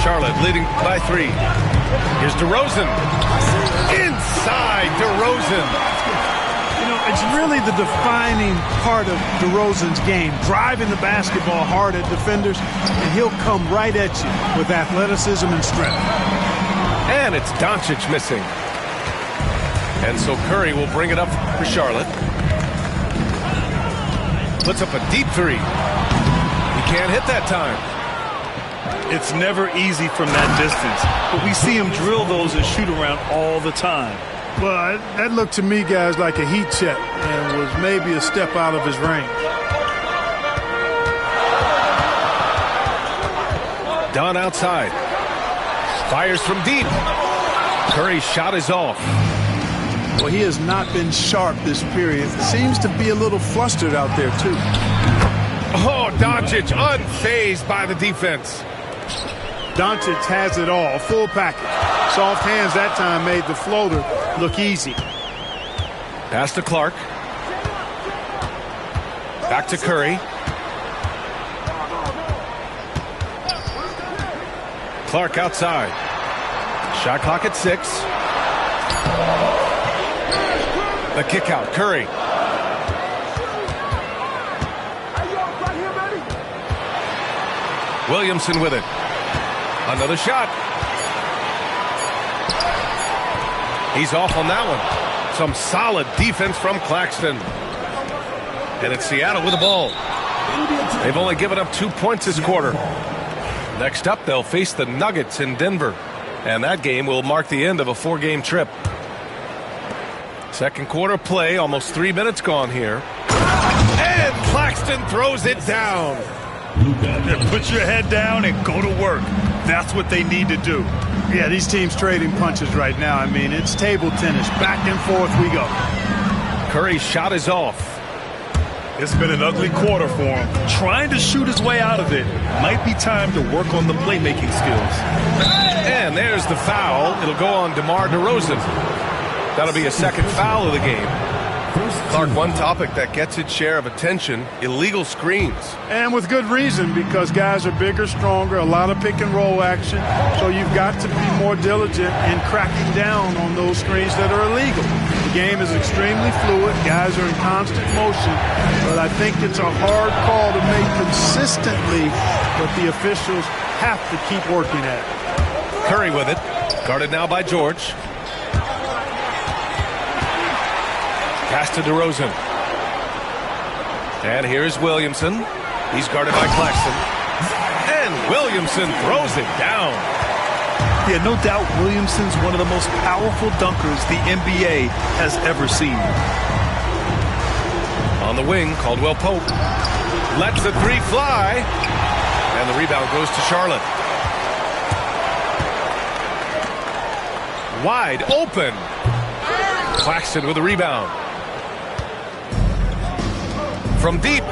Charlotte leading by 3. Here's DeRozan. Inside DeRozan. You know, it's really the defining part of DeRozan's game, driving the basketball hard at defenders, and he'll come right at you with athleticism and strength. And it's Doncic missing. And so Curry will bring it up for Charlotte. Puts up a deep 3. He can't hit that time. It's never easy from that distance, but we see him drill those and shoot around all the time. Well, that looked to me, guys, like a heat check and was maybe a step out of his range. Dunn outside. Fires from deep. Curry's shot is off. Well, he has not been sharp this period. Seems to be a little flustered out there, too. Oh, Doncic unfazed by the defense. Doncic has it all, full package. Soft hands that time made the floater look easy. Pass to Clark. Back to Curry. Clark outside. Shot clock at 6. The kick out. Curry. Williamson with it. Another shot. He's off on that one. Some solid defense from Claxton. And it's Seattle with the ball. They've only given up 2 points this quarter. Next up, they'll face the Nuggets in Denver. And that game will mark the end of a 4-game trip. Second quarter play, almost 3 minutes gone here. And Claxton throws it down. Put your head down and go to work. That's what they need to do. Yeah, these teams trading punches right now. I mean, it's table tennis. Back and forth we go. Curry's shot is off. It's been an ugly quarter for him. Trying to shoot his way out of it. Might be time to work on the playmaking skills. And there's the foul. It'll go on DeMar DeRozan. That'll be a second foul of the game. Clark, one topic that gets its share of attention, illegal screens. And with good reason, because guys are bigger, stronger, a lot of pick and roll action. So you've got to be more diligent in cracking down on those screens that are illegal. The game is extremely fluid. Guys are in constant motion. But I think it's a hard call to make consistently, but the officials have to keep working at it. Curry with it. Guarded now by George. Pass to DeRozan. And here's Williamson. He's guarded by Claxton. And Williamson throws it down. Yeah, no doubt Williamson's one of the most powerful dunkers the NBA has ever seen. On the wing, Caldwell Pope lets the 3 fly. And the rebound goes to Charlotte. Wide open. Claxton with the rebound. From deep.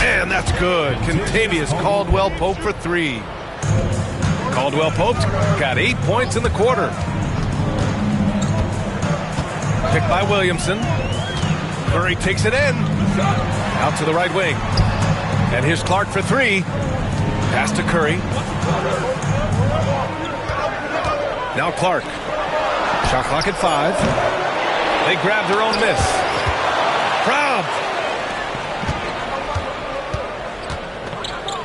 And that's good. Contavious Caldwell Pope for 3. Caldwell Pope got 8 points in the quarter. Picked by Williamson. Curry takes it in. Out to the right wing. And here's Clark for 3. Pass to Curry. Now Clark. Shot clock at 5. They grab their own miss. Crowd.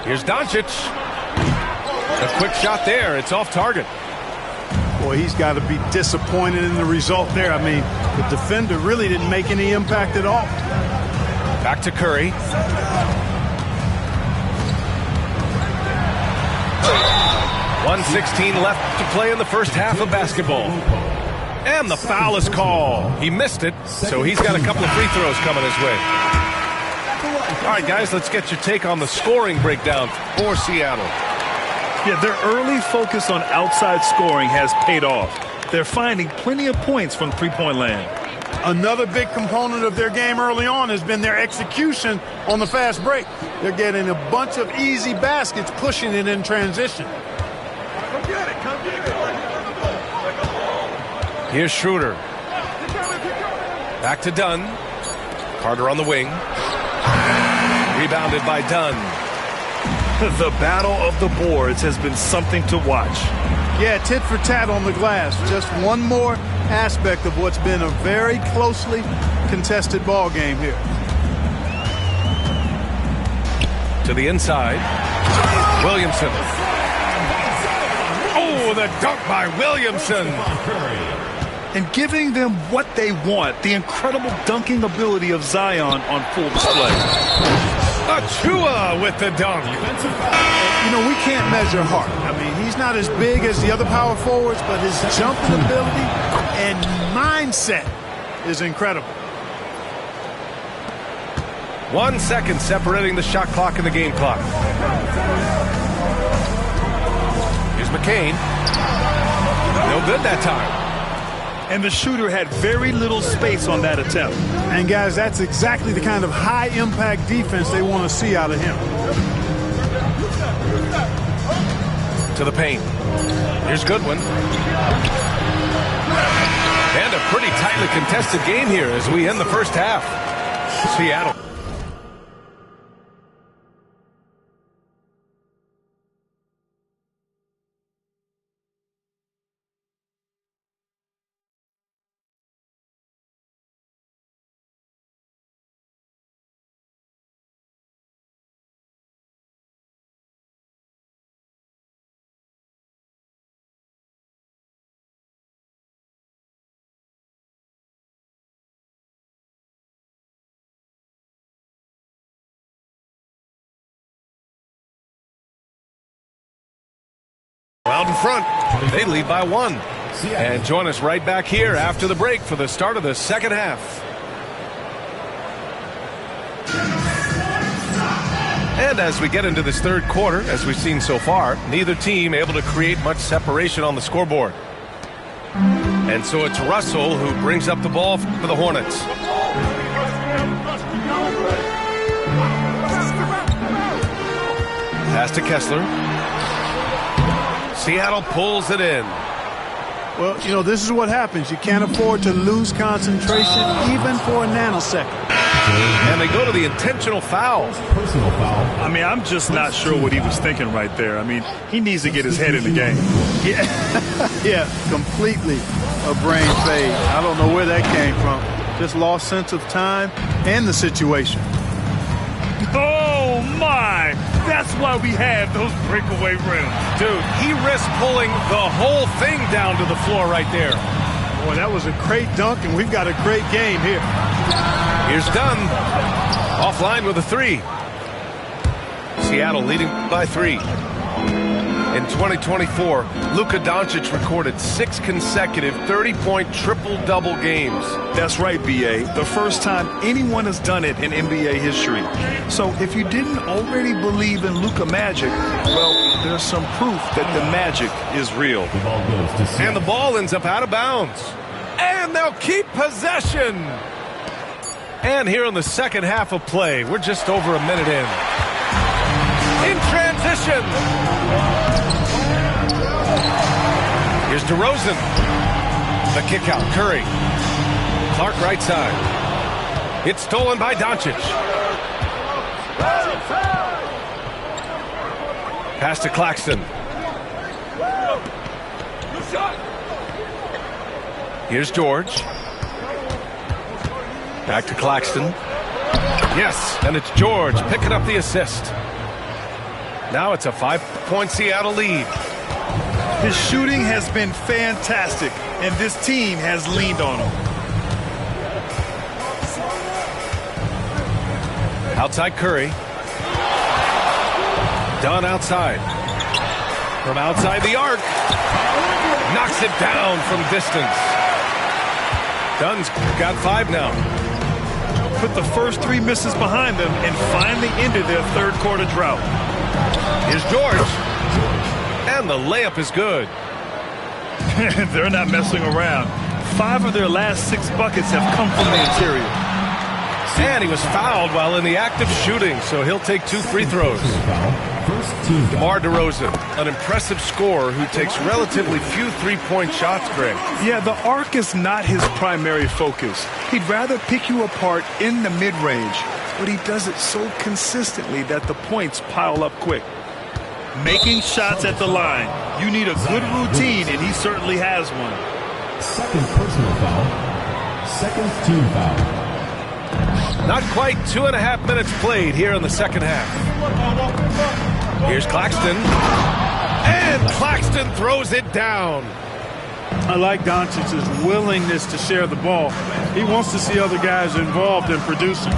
Here's Doncic. A quick shot there. It's off target. Boy, he's got to be disappointed in the result there. I mean, the defender really didn't make any impact at all. Back to Curry. .116 left to play in the first half of basketball. And the foul is called. He missed it, so he's got a couple of free throws coming his way. All right, guys, let's get your take on the scoring breakdown for Seattle. Yeah, their early focus on outside scoring has paid off. They're finding plenty of points from three-point land. Another big component of their game early on has been their execution on the fast break. They're getting a bunch of easy baskets, pushing it in transition. Come get it, come get it. Here's Schroeder. Back to Dunn. Carter on the wing. Rebounded by Dunn. The battle of the boards has been something to watch. Yeah, tit for tat on the glass. Just one more aspect of what's been a very closely contested ball game here. To the inside. Williamson. Oh, the dunk by Williamson. And giving them what they want, the incredible dunking ability of Zion on full display. Achua with the dunk. You know, we can't measure heart. I mean, he's not as big as the other power forwards, but his jumping ability and mindset is incredible. 1 second separating the shot clock and the game clock. Here's McCain. No good that time. And the shooter had very little space on that attempt. And guys, that's exactly the kind of high-impact defense they want to see out of him. To the paint. Here's Goodwin. And a pretty tightly contested game here as we end the first half. Seattle. Out in front, they lead by 1. And join us right back here after the break for the start of the second half. And as we get into this third quarter, as we've seen so far, neither team able to create much separation on the scoreboard. And so it's Russell who brings up the ball for the Hornets. Pass to Kessler. Seattle pulls it in. Well, you know, this is what happens. You can't afford to lose concentration even for a nanosecond. And they go to the intentional foul. Personal foul. I mean, I'm just not sure what he was thinking right there. I mean, he needs to get his head in the game. Yeah, completely a brain fade. I don't know where that came from. Just lost sense of time and the situation. Oh, my! That's why we have those breakaway rims. Dude, he risked pulling the whole thing down to the floor right there. Boy, that was a great dunk, and we've got a great game here. Here's Dunn. Offline with a 3. Seattle leading by 3. In 2024, Luka Doncic recorded 6 consecutive 30-point triple-double games. That's right, B.A. The first time anyone has done it in NBA history. So if you didn't already believe in Luka Magic, well, there's some proof that the magic is real. The ball goes to Seattle. And the ball ends up out of bounds. And they'll keep possession. And here in the second half of play, we're just over a minute in. In transition. Here's DeRozan. The kick out. Curry. Clark right side. It's stolen by Doncic. Pass to Claxton. Here's George. Back to Claxton. Yes, and it's George picking up the assist. Now it's a 5-point Seattle lead. His shooting has been fantastic, and this team has leaned on him. Outside Curry. Dunn outside. From outside the arc. Knocks it down from distance. Dunn's got 5 now. Put the first 3 misses behind them and finally ended their third quarter drought. Here's George. And the layup is good. They're not messing around. 5 of their last 6 buckets have come from the interior. And he was fouled while in the act of shooting, so he'll take 2 free throws. DeMar DeRozan, an impressive scorer who takes relatively few three-point shots, Greg. Yeah, the arc is not his primary focus. He'd rather pick you apart in the mid-range, but he does it so consistently that the points pile up quick. Making shots at the line. You need a good routine, and he certainly has one. Second personal foul. Second team foul. Not quite 2.5 minutes played here in the second half. Here's Claxton. And Claxton throws it down. I like Doncic's willingness to share the ball. He wants to see other guys involved in producing.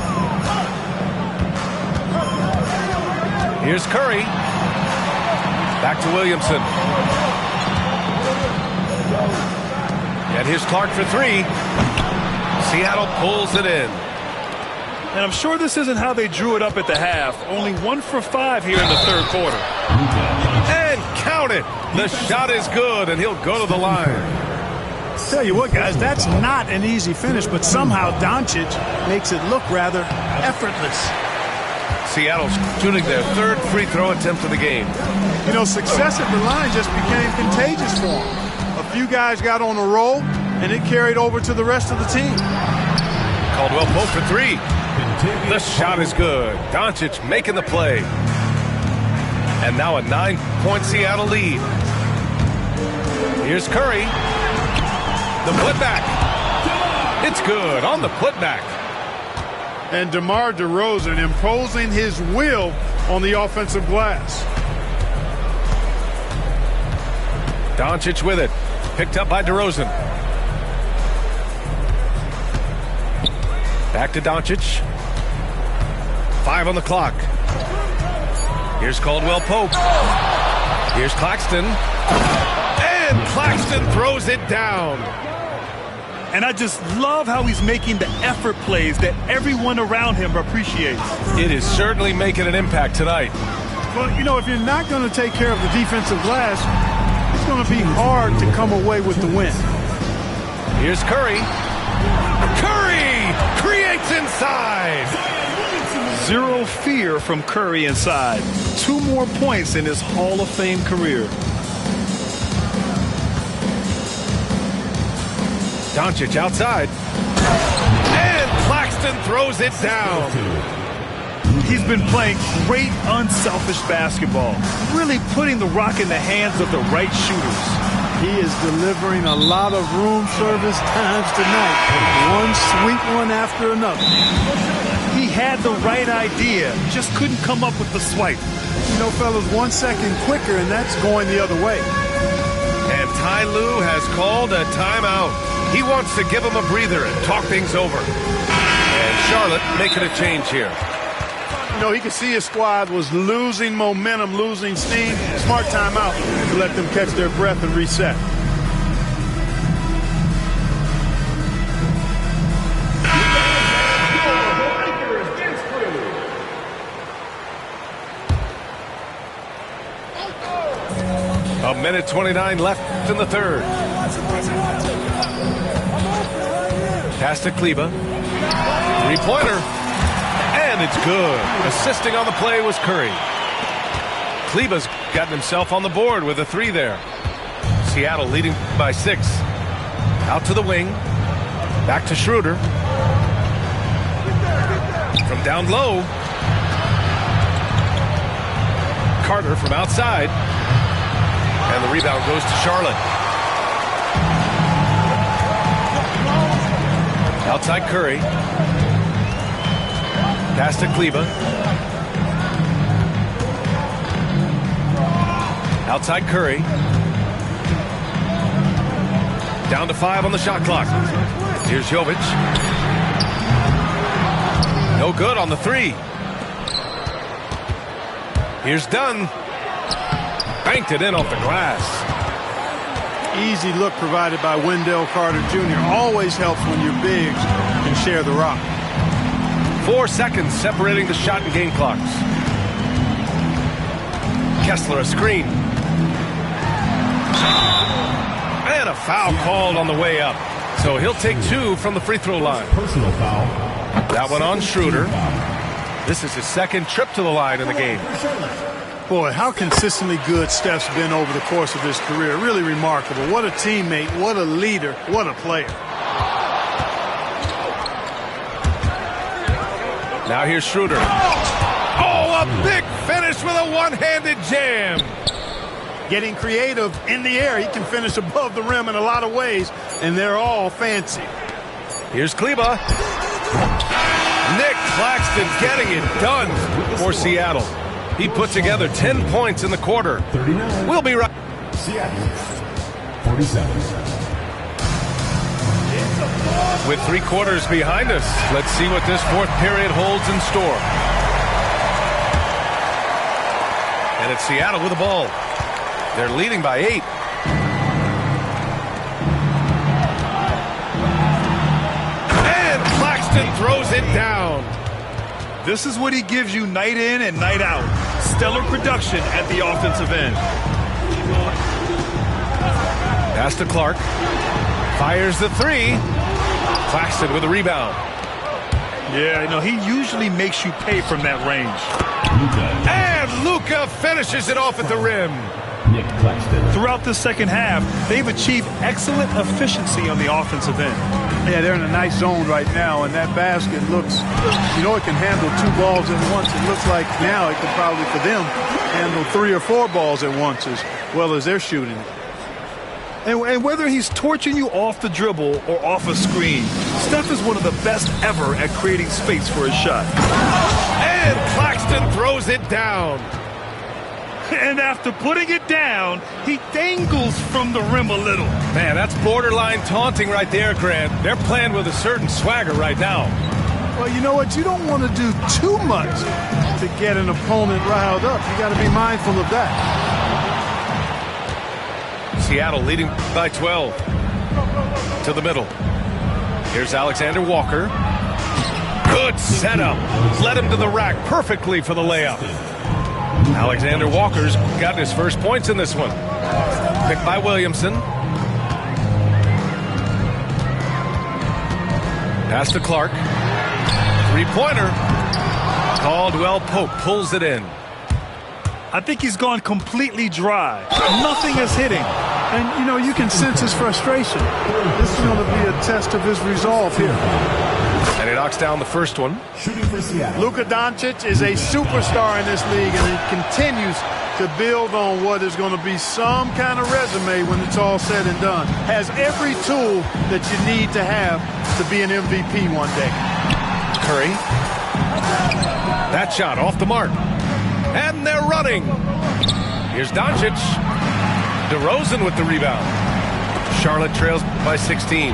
Here's Curry. Back to Williamson. And here's Clark for 3. Seattle pulls it in. And I'm sure this isn't how they drew it up at the half. Only 1 for 5 here in the third quarter. And count it. The shot is good, and he'll go to the line. Tell you what, guys, that's not an easy finish, but somehow Doncic makes it look rather effortless. Seattle's shooting their 3rd free throw attempt of the game. You know, success at the line just became contagious for him. A few guys got on a roll, and it carried over to the rest of the team. Caldwell Pope for 3. The shot is good. Doncic making the play. And now a 9-point Seattle lead. Here's Curry. The putback. It's good on the putback. And DeMar DeRozan imposing his will on the offensive glass. Doncic with it. Picked up by DeRozan. Back to Doncic. 5 on the clock. Here's Caldwell Pope. Here's Claxton. And Claxton throws it down. And I just love how he's making the effort plays that everyone around him appreciates. It is certainly making an impact tonight. Well, you know, if you're not going to take care of the defensive glass, it's going to be hard to come away with the win. Here's Curry. Curry creates inside. 0 fear from Curry inside. 2 more points in his Hall of Fame career. Doncic outside. And Claxton throws it down. He's been playing great unselfish basketball, really putting the rock in the hands of the right shooters. He is delivering a lot of room service times tonight. One sweet one after another. He had the right idea, just couldn't come up with the swipe. You know, fellas, 1 second quicker, and that's going the other way. And Ty Lue has called a timeout. He wants to give him a breather and talk things over. And Charlotte making a change here. You know, he could see his squad was losing momentum, losing steam. Smart timeout to let them catch their breath and reset. A minute 29 left in the third. Pass to Kleber. 3-pointer. And it's good. Assisting on the play was Curry. Kleber's gotten himself on the board with a 3 there. Seattle leading by 6. Out to the wing. Back to Schroeder. From down low. Carter from outside. And the rebound goes to Charlotte. Outside Curry. Pass to Kleber. Outside Curry. Down to 5 on the shot clock. Here's Jovic. No good on the 3. Here's Dunn. Banked it in off the glass. Easy look provided by Wendell Carter Jr. Always helps when your bigs can share the rock. 4 seconds separating the shot and game clocks. Kessler a screen. And a foul called on the way up. So he'll take 2 from the free throw line. Personal foul. That one on Schroeder. This is his second trip to the line in the game. Boy, how consistently good Steph's been over the course of his career. Really remarkable. What a teammate, what a leader, what a player. Now here's Schroeder. Oh, a big finish with a one-handed jam. Getting creative in the air. He can finish above the rim in a lot of ways, and they're all fancy. Here's Kleba. Nick Claxton getting it done for Seattle. He put together 10 points in the quarter. 39. We'll be right. Seattle. 47. With 3 quarters behind us, let's see what this fourth period holds in store. And it's Seattle with the ball. They're leading by 8. And Claxton throws it down. This is what he gives you night in and night out. Stellar production at the offensive end. Pass to Clark. Fires the 3. Claxton with a rebound. Yeah, you know, he usually makes you pay from that range. And Luka finishes it off at the rim. Nick Claxton. Throughout the second half, they've achieved excellent efficiency on the offensive end. Yeah, they're in a nice zone right now, and that basket looks, you know, it can handle 2 balls at once. It looks like now it could probably, for them, handle 3 or 4 balls at once as well as they're shooting it. And whether he's torching you off the dribble or off a screen, Steph is one of the best ever at creating space for his shot. And Claxton throws it down. And after putting it down, he dangles from the rim a little. Man, that's borderline taunting right there, Grant. They're playing with a certain swagger right now. Well, you know what? You don't want to do too much to get an opponent riled up. You got to be mindful of that. Seattle leading by 12. To the middle. Here's Alexander Walker. Good setup. Led him to the rack perfectly for the layup. Alexander Walker's got his first points in this one. Picked by Williamson. Pass to Clark. 3-pointer. Caldwell Pope pulls it in. I think he's gone completely dry. Nothing is hitting. And, you know, you can sense his frustration. This is going to be a test of his resolve here. And he knocks down the first one. Shooting for Seattle. Luka Doncic is a superstar in this league, and he continues to build on what is going to be some kind of resume when it's all said and done. Has every tool that you need to have to be an MVP one day. Curry. That shot off the mark. And they're running. Here's Doncic. DeRozan with the rebound. Charlotte trails by 16.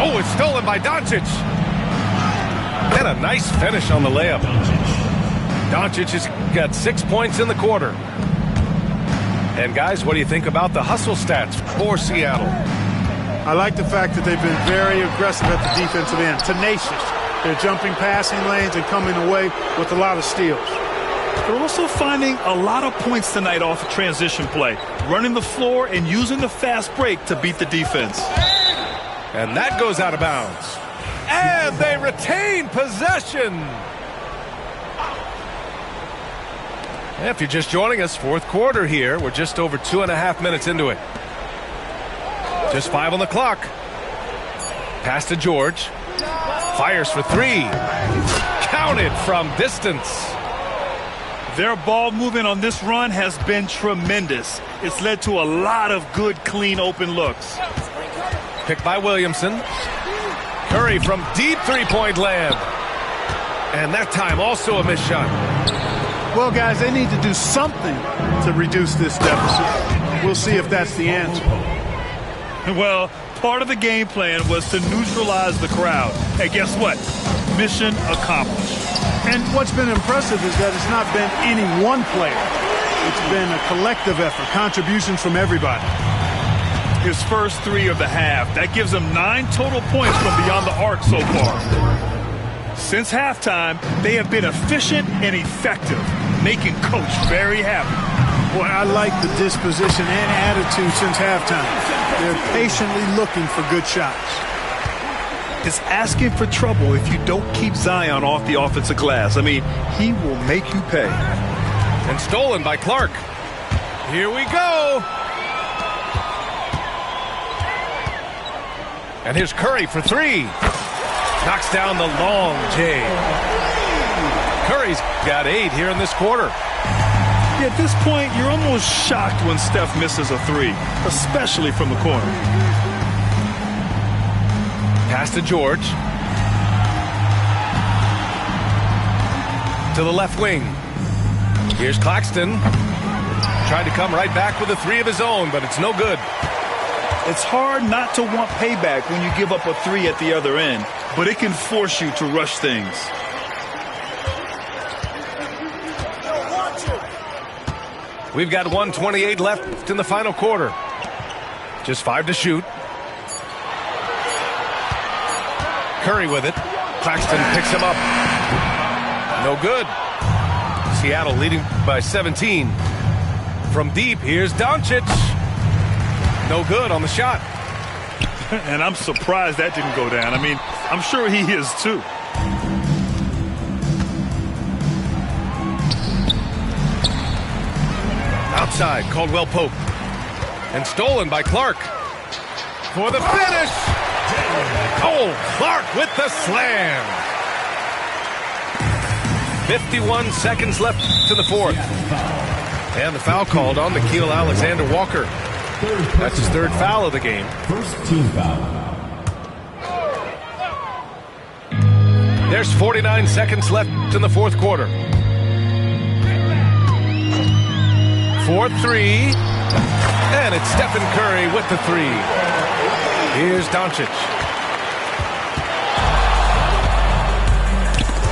Oh, it's stolen by Doncic. And a nice finish on the layup. Doncic has got 6 points in the quarter. And guys, what do you think about the hustle stats for Seattle? I like the fact that they've been very aggressive at the defensive end. Tenacious. They're jumping passing lanes and coming away with a lot of steals. They're also finding a lot of points tonight off of transition play, running the floor and using the fast break to beat the defense. And that goes out of bounds. And they retain possession. If you're just joining us, fourth quarter here. We're just over 2.5 minutes into it. Just 5 on the clock. Pass to George. Fires for 3. Counted from distance. Their ball movement on this run has been tremendous. It's led to a lot of good, clean, open looks. Picked by Williamson. Curry from deep three-point land. And that time also a missed shot. Well, guys, they need to do something to reduce this deficit. We'll see if that's the answer. Well, part of the game plan was to neutralize the crowd. And guess what? Mission accomplished. And what's been impressive is that it's not been any one player. It's been a collective effort, contributions from everybody. His first 3 of the half. That gives him 9 total points from beyond the arc so far. Since halftime, they have been efficient and effective, making Coach very happy. Boy, I like the disposition and attitude since halftime. They're patiently looking for good shots. It's asking for trouble if you don't keep Zion off the offensive glass. I mean, he will make you pay. And stolen by Clark. Here we go. And here's Curry for three. Knocks down the long J. Curry's got 8 here in this quarter. Yeah, at this point, you're almost shocked when Steph misses a three, especially from the corner. Pass to George. To the left wing. Here's Claxton. Tried to come right back with a three of his own, but it's no good. It's hard not to want payback when you give up a three at the other end, but it can force you to rush things. We've got 1:28 left in the final quarter. Just 5 to shoot. Curry with it. Claxton picks him up. No good. Seattle leading by 17. From deep, here's Doncic. No good on the shot. And I'm surprised that didn't go down. I mean, I'm sure he is too. Outside, Caldwell Pope. And stolen by Clark. For the finish. Oh, Clark with the slam. 51 seconds left to the fourth. And the foul called on Nickeil Alexander-Walker. That's his 3rd foul of the game. First team foul. There's 49 seconds left in the fourth quarter. 4-3. And it's Stephen Curry with the three. Here's Doncic.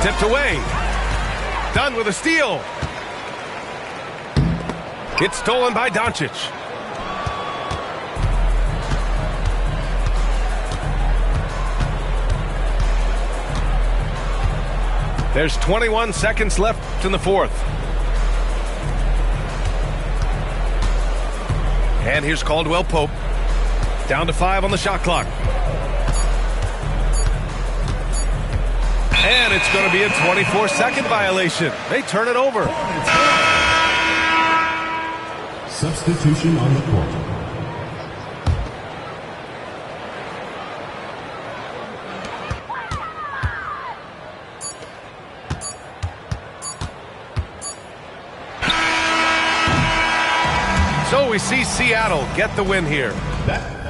Tipped away. Done with a steal. It's stolen by Doncic. There's 21 seconds left in the fourth. And here's Caldwell Pope. Down to 5 on the shot clock. And it's going to be a 24-second violation. They turn it over. Substitution on the court. So we see Seattle get the win here. That